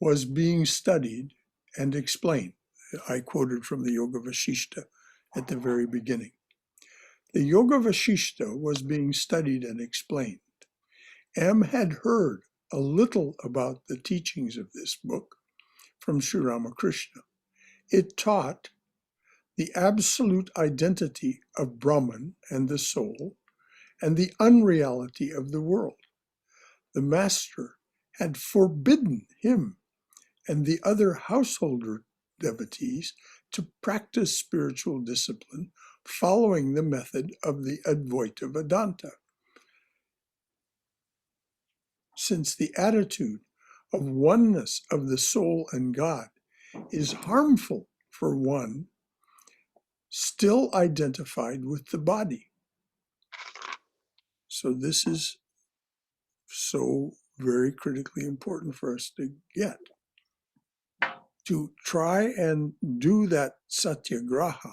was being studied and explained. I quoted from the Yoga Vasishta at the very beginning. The Yoga Vasishta was being studied and explained. M had heard a little about the teachings of this book from Sri Ramakrishna. It taught the absolute identity of Brahman and the soul and the unreality of the world. The master had forbidden him and the other householder devotees to practice spiritual discipline following the method of the Advaita Vedanta. Since the attitude of oneness of the soul and God is harmful for one still identified with the body. So this is so very critically important for us to get. To try and do that satyagraha,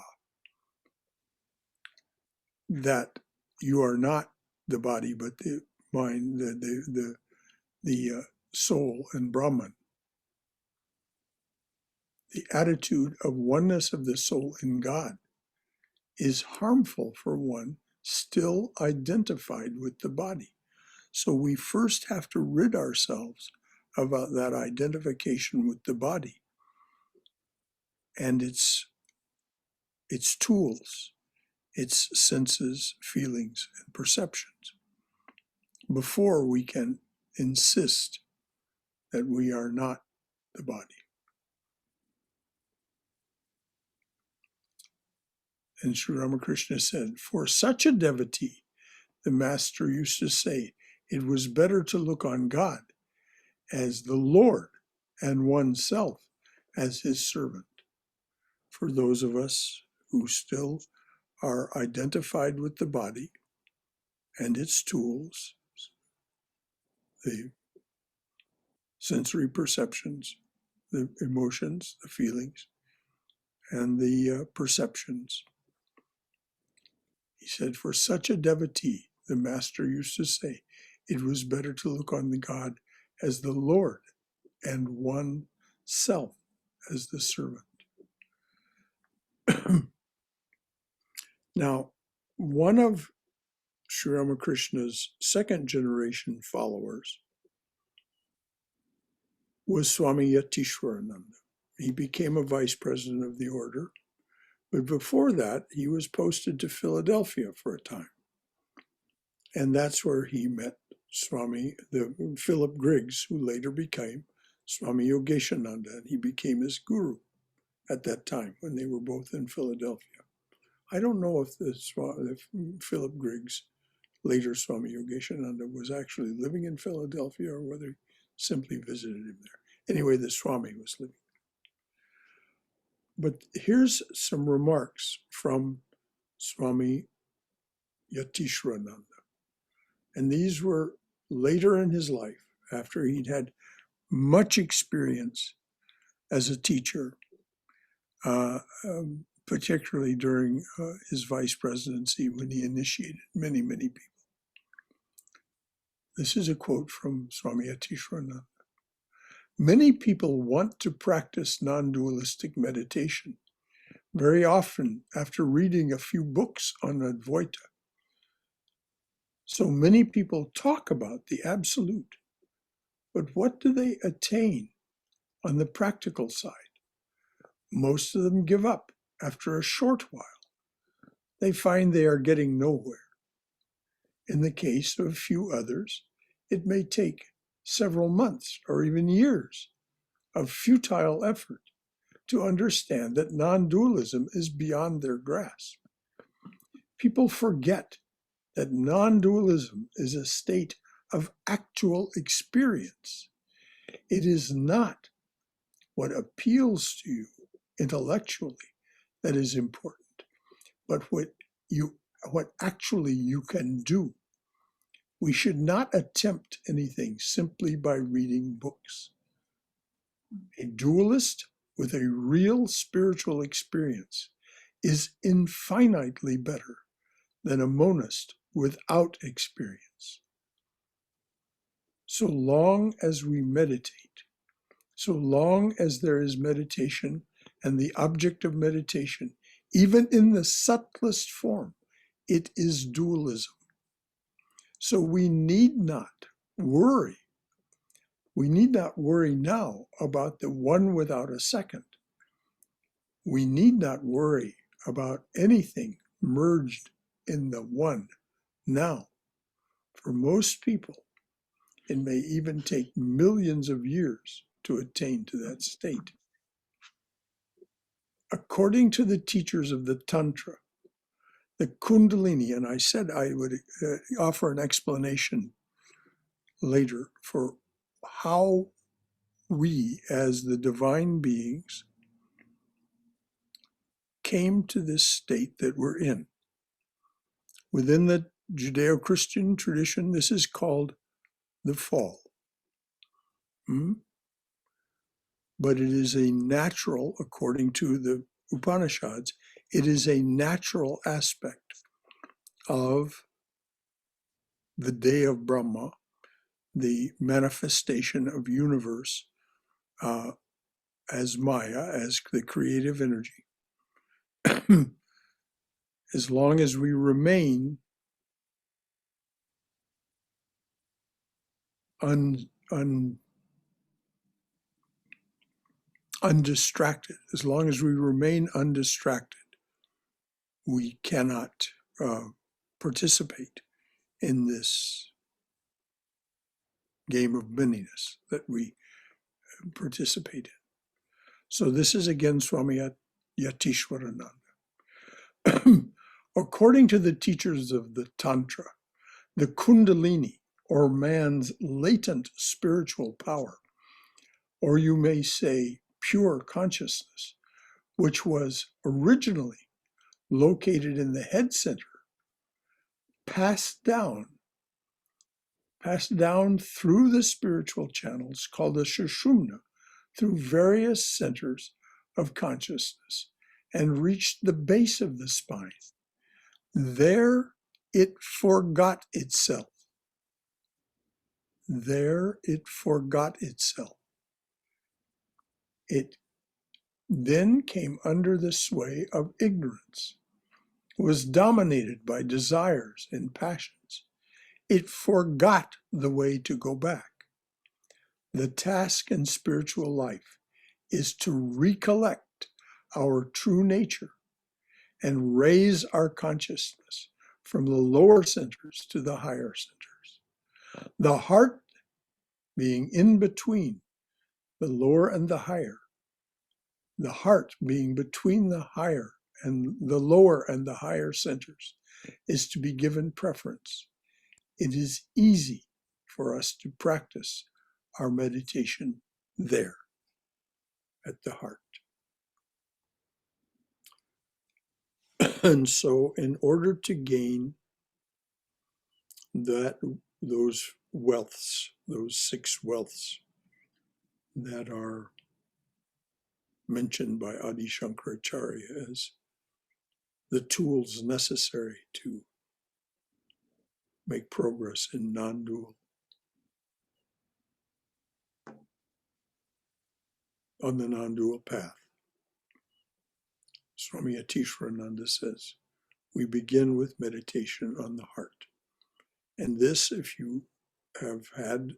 that you are not the body but the mind, the soul and Brahman. The attitude of oneness of the soul in God is harmful for one still identified with the body. So we first have to rid ourselves of that identification with the body and its tools, its senses, feelings, and perceptions, before we can insist that we are not the body. And Sri Ramakrishna said, for such a devotee, the master used to say, it was better to look on God as the Lord and oneself as his servant. For those of us who still are identified with the body and its tools, the sensory perceptions, the emotions, the feelings, and the perceptions. He said, for such a devotee, the master used to say, it was better to look on the God as the Lord and oneself as the servant. Now, one of Sri Ramakrishna's second generation followers was Swami Yatishwarana. He became a vice president of the order, but before that, he was posted to Philadelphia for a time. And that's where he met Philip Griggs, who later became Swami Yogeshananda, and he became his guru at that time when they were both in Philadelphia. I don't know if Philip Griggs, later Swami Yogeshananda, was actually living in Philadelphia or whether he simply visited him there. Anyway, the Swami was living. But here's some remarks from Swami Yatishwarana. And these were later in his life, after he'd had much experience as a teacher, particularly during his vice presidency when he initiated many, many people. This is a quote from Swami Yatishwarana. Many people want to practice non-dualistic meditation, very often after reading a few books on Advaita. So many people talk about the absolute, but what do they attain on the practical side? Most of them give up after a short while. They find they are getting nowhere. In the case of a few others, it may take several months or even years of futile effort to understand that non-dualism is beyond their grasp. People forget that non-dualism is a state of actual experience. It is not what appeals to you intellectually that is important, but what actually you can do. We should not attempt anything simply by reading books. A dualist with a real spiritual experience is infinitely better than a monist without experience. So long as we meditate, so long as there is meditation and the object of meditation, even in the subtlest form, it is dualism. So we need not worry. We need not worry now about the one without a second. We need not worry about anything merged in the one now. For most people, it may even take millions of years to attain to that state. According to the teachers of the Tantra, the Kundalini, and I said I would offer an explanation later for how we, as the divine beings, came to this state that we're in. Within the Judeo-Christian tradition, this is called the fall. But it is a natural, according to the Upanishads, it is a natural aspect of the day of Brahma, the manifestation of universe as māyā, as the creative energy. As long as we remain undistracted, as long as we remain undistracted, we cannot participate in this game of manyness that we participate in. So this is again Swami Yatishwarana. According to the teachers of the Tantra, the Kundalini, or man's latent spiritual power, or you may say pure consciousness, which was originally located in the head center, passed down through the spiritual channels called the Sushumna, through various centers of consciousness, and reached the base of the spine. There it forgot itself. There it forgot itself. It then came under the sway of ignorance, was dominated by desires and passions. It forgot the way to go back. The task in spiritual life is to recollect our true nature and raise our consciousness from the lower centers to the higher centers. The heart being in between the lower and the higher, the heart being between the higher and the lower and the higher centers, is to be given preference. It is easy for us to practice our meditation there at the heart. And so in order to gain those wealths, those 6 wealths that are mentioned by Adi Shankaracharya as the tools necessary to make progress in non-dual, on the non-dual path. Swami Yatishwarana says, we begin with meditation on the heart. And this, if you have had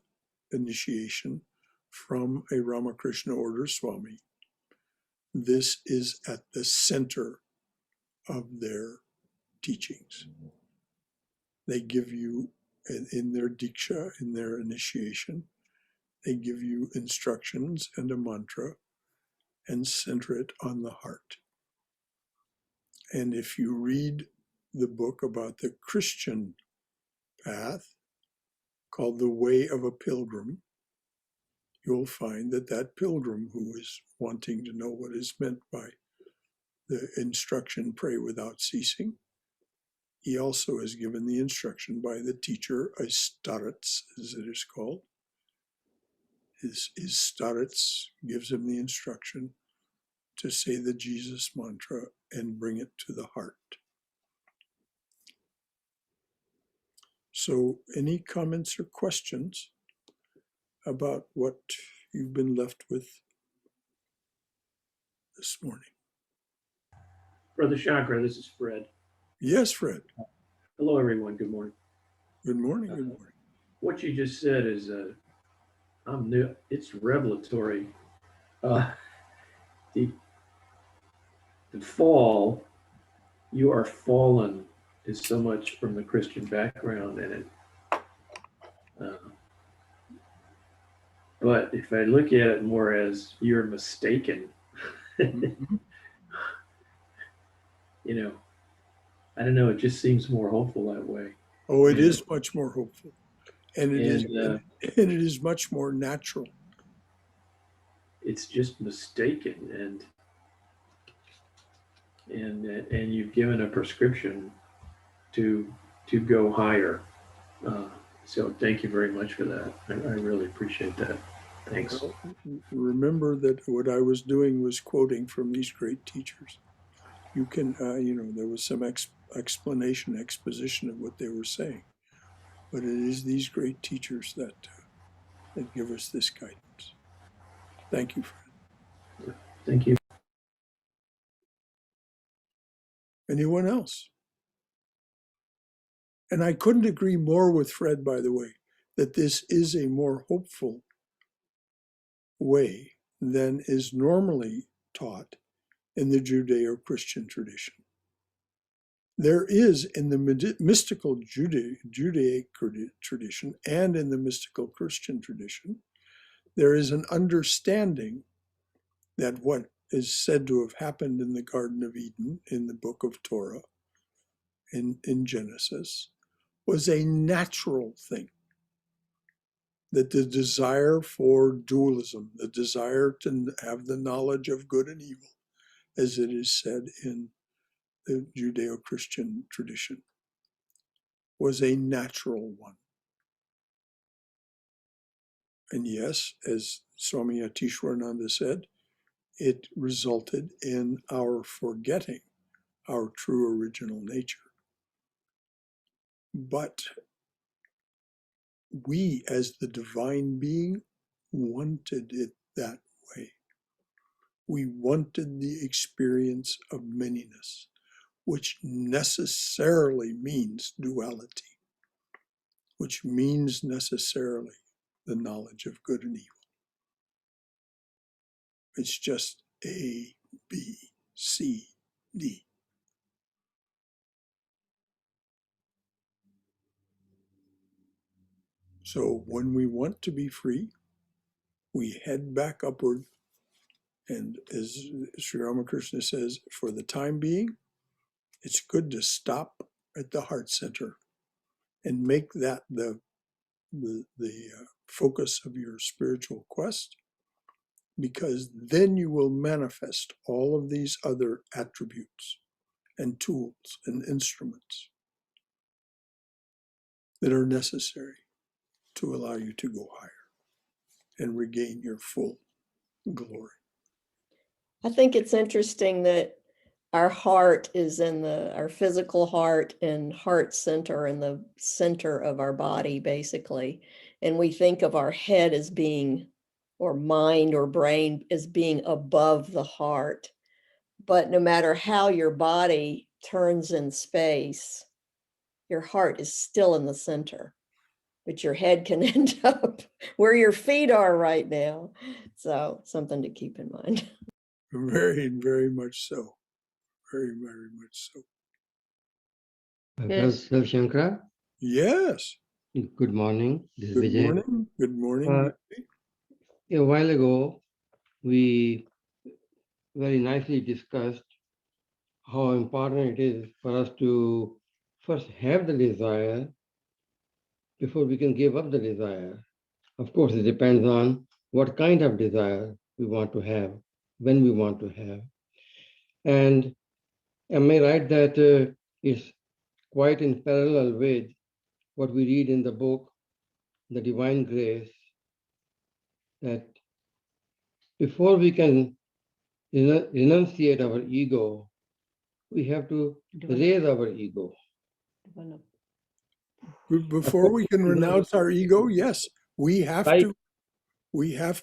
initiation from a Ramakrishna order Swami, this is at the center of their teachings. They give you, in their diksha, in their initiation, they give you instructions and a mantra and center it on the heart. And if you read the book about the Christian path called The Way of a Pilgrim, you'll find that that pilgrim who is wanting to know what is meant by the instruction, pray without ceasing, he also is given the instruction by the teacher, a starets, as it is called. His starets gives him the instruction to say the Jesus mantra and bring it to the heart. So, any comments or questions about what you've been left with this morning? Brother Shankara, this is Fred. Yes, Fred. Hello, everyone. Good morning. Good morning. Good morning. What you just said is, I'm new. It's revelatory. The fall, you are fallen, is so much from the Christian background in it. But if I look at it more as you're mistaken, you know, I don't know. It just seems more hopeful that way. Oh, it is much more hopeful, and it is, And, and it is much more natural. It's just mistaken, and you've given a prescription to go higher. So thank you very much for that. I really appreciate that. Thanks. Well, remember that what I was doing was quoting from these great teachers. You can, there was some exposition of what they were saying, but it is these great teachers that give us this guidance. Thank you, Fred. Thank you. Anyone else? And I couldn't agree more with Fred, by the way, that this is a more hopeful way than is normally taught in the Judeo-Christian tradition. There is in the mystical Judaic tradition and in the mystical Christian tradition, there is an understanding that what is said to have happened in the Garden of Eden, in the book of Torah, in Genesis, was a natural thing. That the desire for dualism, the desire to have the knowledge of good and evil, as it is said in the Judeo-Christian tradition, was a natural one. And yes, as Swami Yatishwarana said, it resulted in our forgetting our true original nature. But we, as the divine being, wanted it that way. We wanted the experience of manyness, which necessarily means duality, which means necessarily the knowledge of good and evil. It's just A, B, C, D. So when we want to be free, we head back upward. And as Sri Ramakrishna says, for the time being, it's good to stop at the heart center and make that the focus of your spiritual quest, because then you will manifest all of these other attributes and tools and instruments that are necessary to allow you to go higher and regain your full glory. I think it's interesting that our heart is in our physical heart and heart center in the center of our body, basically. And we think of our head as being, or mind or brain as being above the heart. But no matter how your body turns in space, your heart is still in the center. But your head can end up where your feet are right now. So something to keep in mind. Very, very much so. Very, very much so. Yes, Shankara. Yes. Good morning. This is Good Vijay. morning. Good morning. A while ago, we very nicely discussed how important it is for us to first have the desire before we can give up the desire. Of course, it depends on what kind of desire we want to have, when we want to have. And am I right that it's quite in parallel with what we read in the book, The Divine Grace, that before we can renunciate our ego, we have to raise our ego. Before we can renounce our ego, yes, we have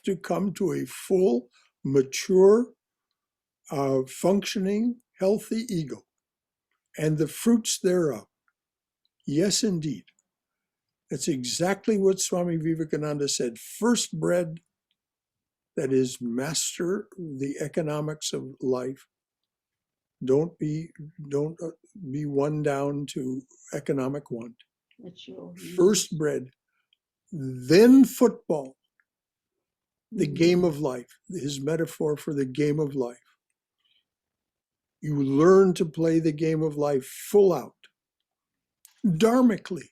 to come to a full, mature, functioning, healthy ego and the fruits thereof. Yes, indeed. That's exactly what Swami Vivekananda said. First bread, that is, master the economics of life. Don't be one down to economic want. First bread, then football, the game of life, his metaphor for the game of life. You learn to play the game of life full out, dharmically.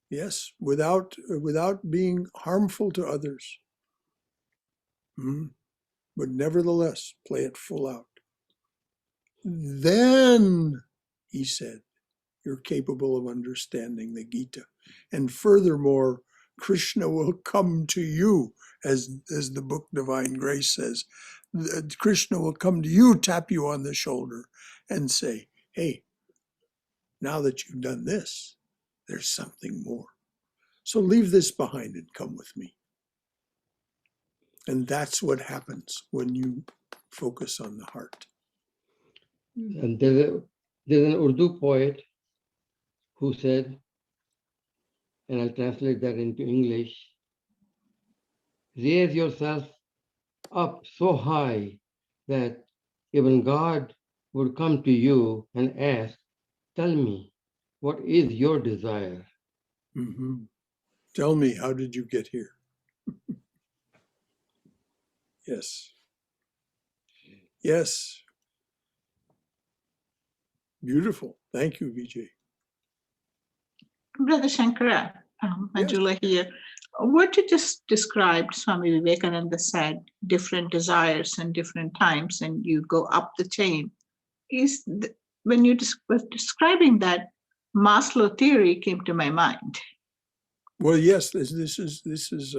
Yes, without being harmful to others. But nevertheless, play it full out. Then, he said, you're capable of understanding the Gita. And furthermore, Krishna will come to you, as the book Divine Grace says. Krishna will come to you, tap you on the shoulder, and say, hey, now that you've done this, there's something more. So leave this behind and come with me. And that's what happens when you focus on the heart. And there's an Urdu poet who said, and I'll translate that into English, raise yourself up so high that even God would come to you and ask, tell me, what is your desire? Mm-hmm. Tell me, how did you get here? Yes. Yes. Beautiful. Thank you, Vijay. Brother Shankara, Manjula here. What you just described, Swami Vivekananda said, different desires and different times, and you go up the chain. When you were describing that, Maslow theory came to my mind. Well, yes, this is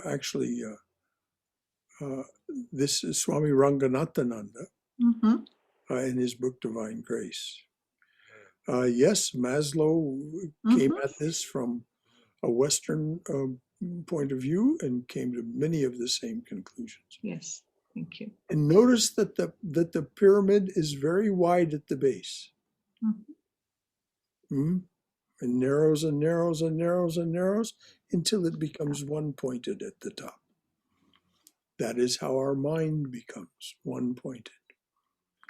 actually this is Swami Ranganathananda in his book Divine Grace. Yes, Maslow came at this from a Western point of view and came to many of the same conclusions. Yes, thank you. And notice that the pyramid is very wide at the base. And narrows and narrows and narrows and narrows until it becomes one-pointed at the top. That is how our mind becomes one-pointed.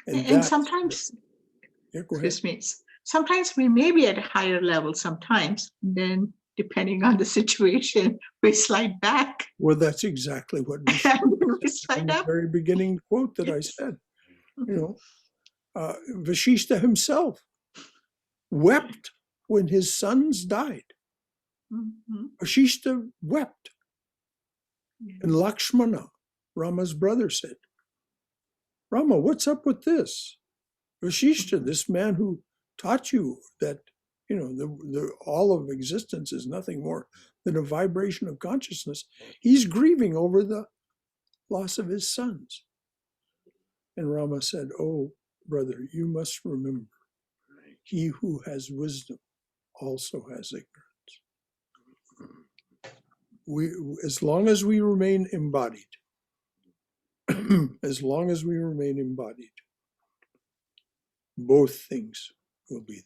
And sometimes, excuse me, sometimes we may be at a higher level sometimes, then depending on the situation, we slide back. Well, that's exactly what we slide up. The very beginning quote that I said. Vashishta himself wept when his sons died. Vashishta wept. And Lakshmana, Rama's brother, said, Rama, what's up with this? Vashishta, this man who taught you that, the all of existence is nothing more than a vibration of consciousness, he's grieving over the loss of his sons. And Rama said, oh, brother, you must remember, he who has wisdom also has ignorance. As long as we remain embodied, both things will be there.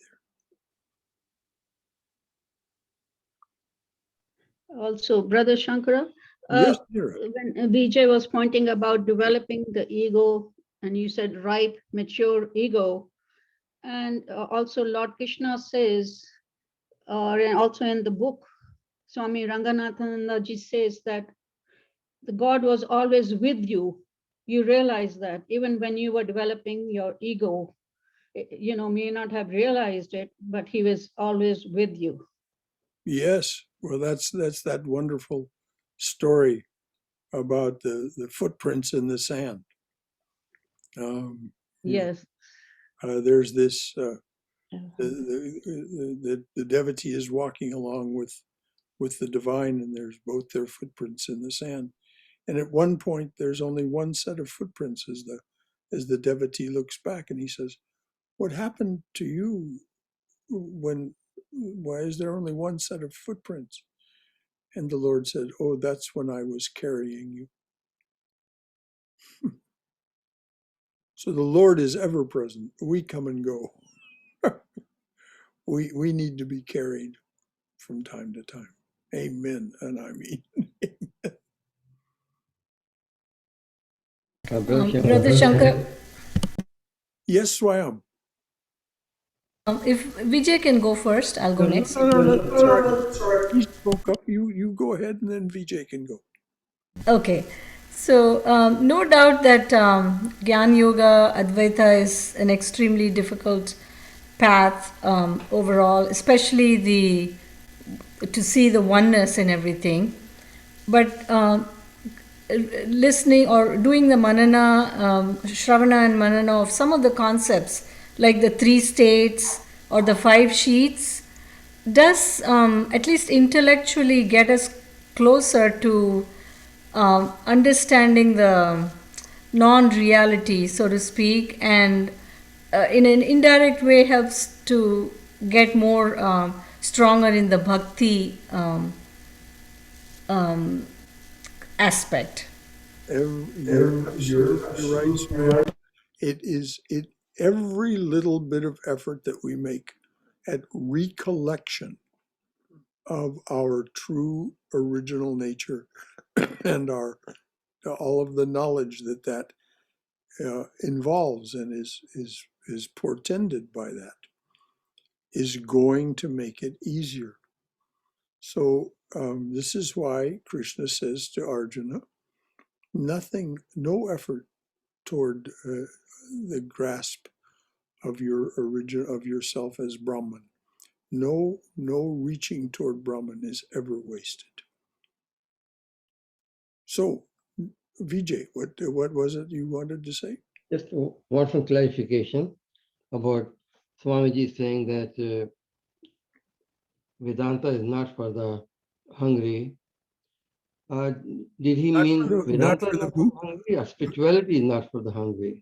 Also, Brother Shankara, yes, when Vijay was pointing about developing the ego, and you said ripe, mature ego, And also Lord Krishna says, and also in the book, Swami Ranganathanandaji says that the God was always with you. You realize that even when you were developing your ego, may not have realized it, but he was always with you. Yes, well, that's that wonderful story about the footprints in the sand. Yes. There's this, the devotee is walking along with the divine, and there's both their footprints in the sand. And at one point, there's only one set of footprints as the devotee looks back, and he says, "What happened to you why is there only one set of footprints?" And the Lord said, "Oh, that's when I was carrying you." So the Lord is ever present. We come and go. We need to be carried from time to time. Amen. And I mean, Brother Shankar, yes, Swayam. if Vijay can go first, I'll go next. Sorry. He spoke up. You go ahead, and then Vijay can go. Okay. So, no doubt that Jnana Yoga, Advaita is an extremely difficult path overall, especially to see the oneness in everything. But listening or doing the manana, Shravana and manana of some of the concepts, like the 3 states or the 5 sheets, does at least intellectually get us closer to understanding the non-reality, so to speak, and in an indirect way helps to get more stronger in the bhakti aspect. You're right, Swayam. It every little bit of effort that we make at recollection of our true original nature and all of the knowledge that involves and is portended by that is going to make it easier. So this is why Krishna says to Arjuna, no effort toward the grasp of your origin of yourself as Brahman. No reaching toward Brahman is ever wasted. So, Vijay, what was it you wanted to say? Just want some clarification about Swamiji saying that Vedanta is not for the hungry. Did he mean Vedanta is not for the hungry, or spirituality is not for the hungry?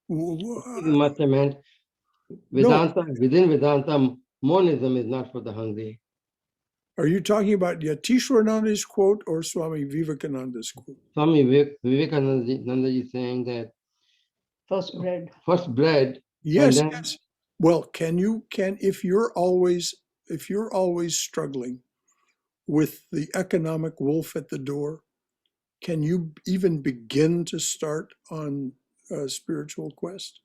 He must have meant Vedanta, within Vedanta, monism is not for the hungry. Are you talking about Yatishwarananda's quote or Swami Vivekananda's quote? Swami Vivekananda is saying that First bread. Yes, yes. Well, if you're always struggling with the economic wolf at the door, can you even begin to start on a spiritual quest?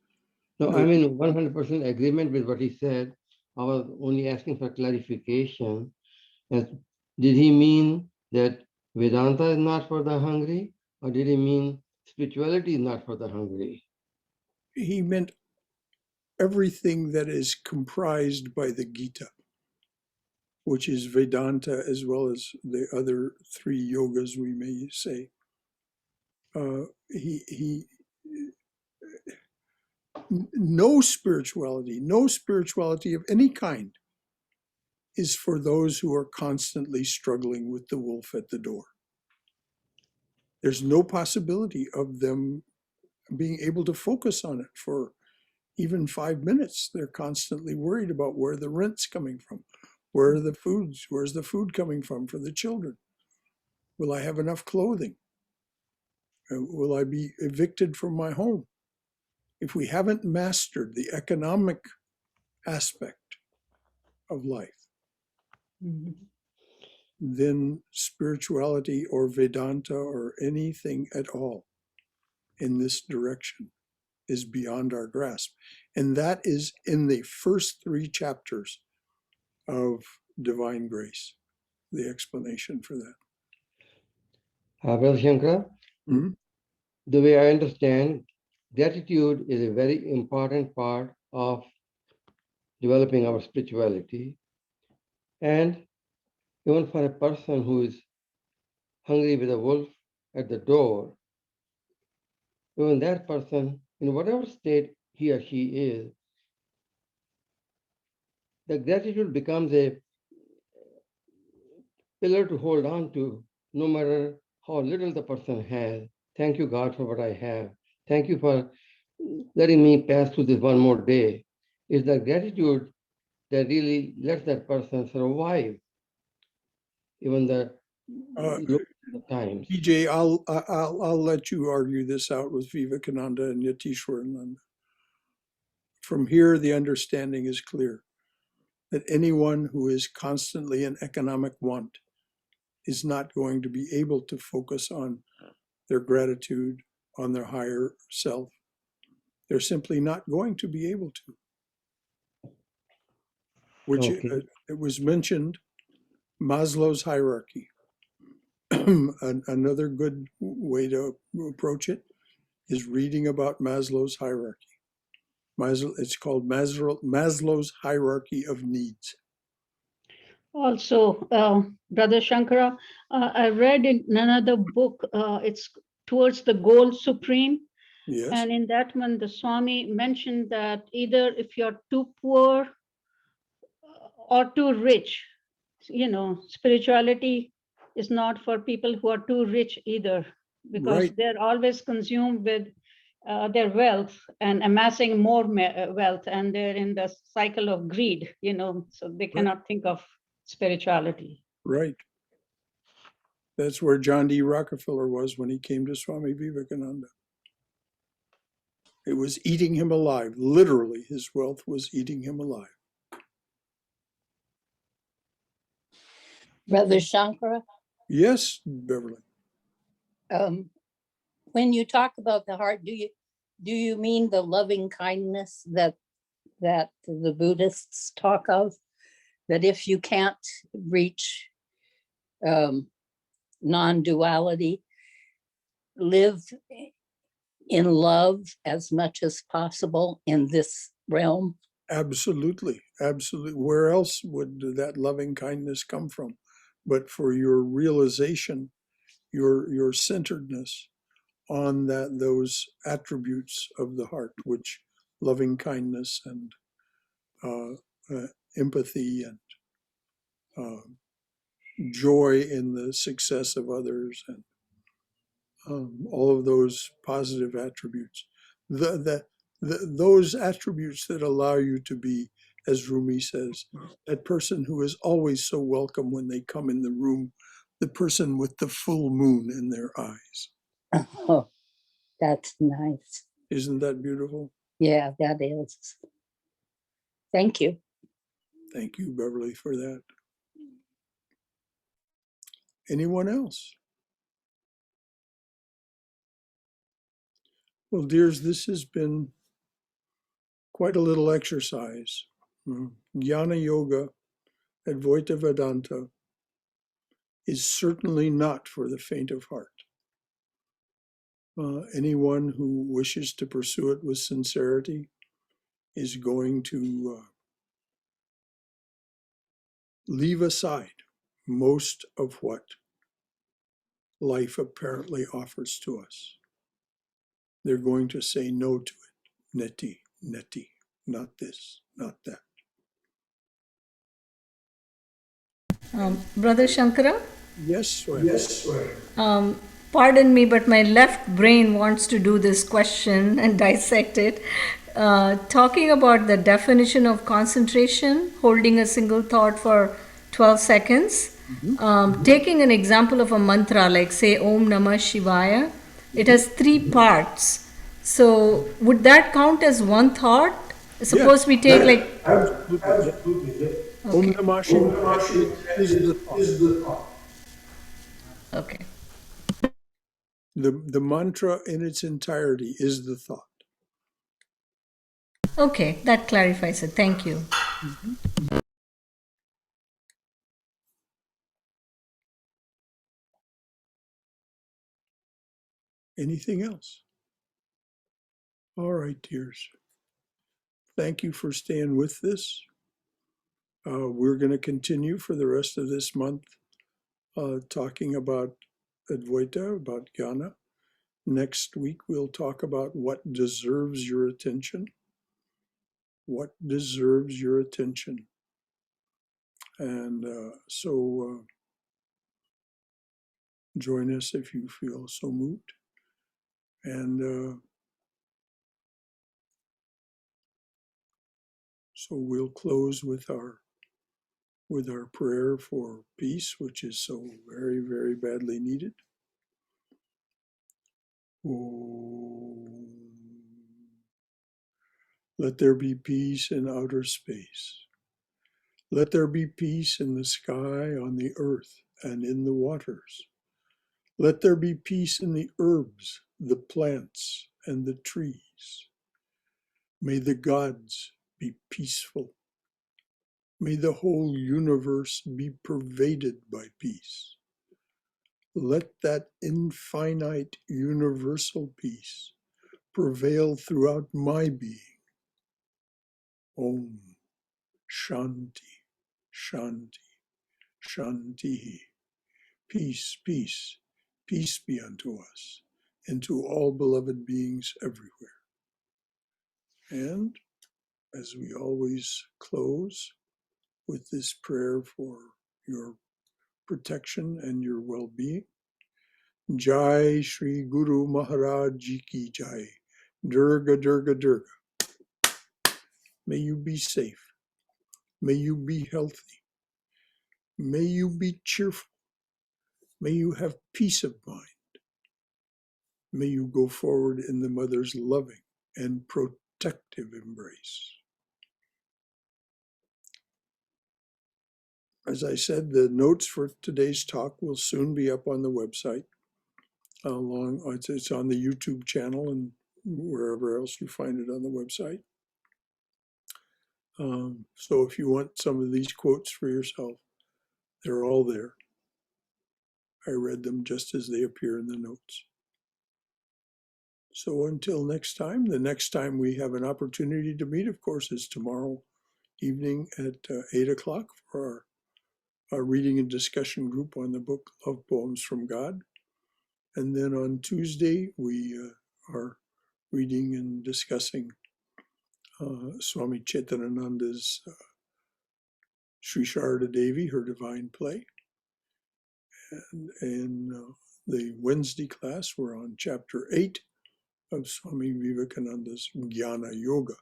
No, I'm in 100% agreement with what he said. I was only asking for clarification. Did he mean that Vedanta is not for the hungry, or did he mean spirituality is not for the hungry? He meant everything that is comprised by the Gita, which is Vedanta as well as the other 3 yogas, we may say. No spirituality of any kind is for those who are constantly struggling with the wolf at the door. There's no possibility of them being able to focus on it for even 5 minutes. They're constantly worried about where the rent's coming from, where's the food coming from for the children? Will I have enough clothing? Will I be evicted from my home? If we haven't mastered the economic aspect of life, then spirituality or Vedanta or anything at all in this direction is beyond our grasp. And that is in the first 3 chapters of Divine Grace, the explanation for that. Brother Shankara, Mhm. the way I understand, gratitude is a very important part of developing our spirituality. And even for a person who is hungry with a wolf at the door, even that person, in whatever state he or she is, the gratitude becomes a pillar to hold on to, no matter how little the person has. Thank you, God, for what I have. Thank you for letting me pass through this one more day. It's the gratitude that really lets that person survive even the lowest times. PJ, I'll let you argue this out with Vivekananda and Yatishwarana. From here, the understanding is clear that anyone who is constantly in economic want is not going to be able to focus on their gratitude, on their higher self. They're simply not going to be able to. Which it was mentioned, Maslow's hierarchy. Another good way to approach it is reading about Maslow's hierarchy. It's called Maslow's hierarchy of needs. Also, Brother Shankara, I read in another book, it's Towards the Goal Supreme. Yes. And in that one, the Swami mentioned that either if you're too poor or too rich, spirituality is not for people who are too rich either, because they're always consumed with their wealth and amassing more wealth, and they're in the cycle of greed, so they cannot think of spirituality. Right. That's where John D. Rockefeller was when he came to Swami Vivekananda. It was eating him alive. Literally, his wealth was eating him alive. Brother Shankara? Yes, Beverly. When you talk about the heart, do you mean the loving kindness that the Buddhists talk of? That if you can't reach non-duality, live in love as much as possible in this realm? Absolutely, absolutely. Where else would that loving kindness come from? But for your realization, your centeredness on those attributes of the heart, which loving kindness and empathy and joy in the success of others, and all of those positive attributes. Those attributes that allow you to be, as Rumi says, that person who is always so welcome when they come in the room, the person with the full moon in their eyes. Oh, that's nice. Isn't that beautiful? Yeah, that is. Thank you. Thank you, Beverly, for that. Anyone else? Well, dears, this has been quite a little exercise. Jnana Yoga, Advaita Vedanta, is certainly not for the faint of heart. Anyone who wishes to pursue it with sincerity is going to leave aside most of what life apparently offers to us. They're going to say no to it. Neti, neti, not this, not that. Brother Shankara? Yes, Yes, Pardon me, but my left brain wants to do this question and dissect it. Talking about the definition of concentration, holding a single thought for 12 seconds, taking an example of a mantra like, say, Om Namah Shivaya, it has 3 parts. So would that count as one thought? Suppose we take like... absolutely. Om Namah Shivaya is the thought. Okay. The mantra in its entirety is the thought. Okay, that clarifies it. Thank you. Anything else? All right, dears. Thank you for staying with this. We're going to continue for the rest of this month talking about Advaita, about Gyana. Next week, we'll talk about what deserves your attention. What deserves your attention? And so join us if you feel so moved. And so we'll close with our prayer for peace, which is so very, very badly needed. Om. Let there be peace in outer space. Let there be peace in the sky, on the earth, and in the waters. Let there be peace in the herbs, the plants, and the trees. May the gods be peaceful. May the whole universe be pervaded by peace. Let that infinite universal peace prevail throughout my being. Om Shanti, Shanti, Shanti. Peace, peace, peace be unto us and to all beloved beings everywhere. And as we always close with this prayer for your protection and your well-being, Jai Shri Guru Maharaj Ji Ki Jai, Durga, Durga, Durga. May you be safe. May you be healthy. May you be cheerful. May you have peace of mind. May you go forward in the Mother's loving and protective embrace. As I said, the notes for today's talk will soon be up on the website. It's on the YouTube channel and wherever else you find it on the website. So if you want some of these quotes for yourself, they're all there. I read them just as they appear in the notes. So until next time, the next time we have an opportunity to meet, of course, is tomorrow evening at 8 o'clock for our reading and discussion group on the book Love Poems from God. And then on Tuesday, we are reading and discussing Swami Chaitanananda's Sri Sharada Devi, her divine play. And in the Wednesday class, we're on chapter 8 of Swami Vivekananda's Jnana Yoga.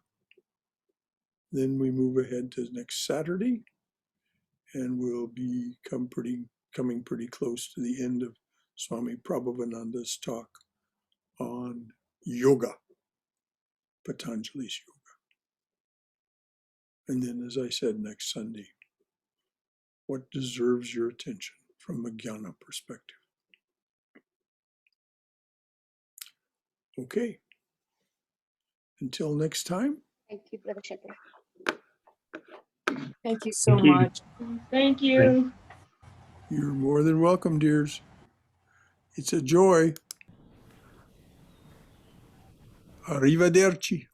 Then we move ahead to next Saturday, and we'll be coming pretty close to the end of Swami Prabhavananda's talk on yoga, Patanjali's yoga. And then, as I said, next Sunday, what deserves your attention from a Jnana perspective. Okay. Until next time. Thank you, Brother Shankara. Thank you so Thank you. much. Thank you. You're more than welcome, dears. It's a joy. Arrivederci.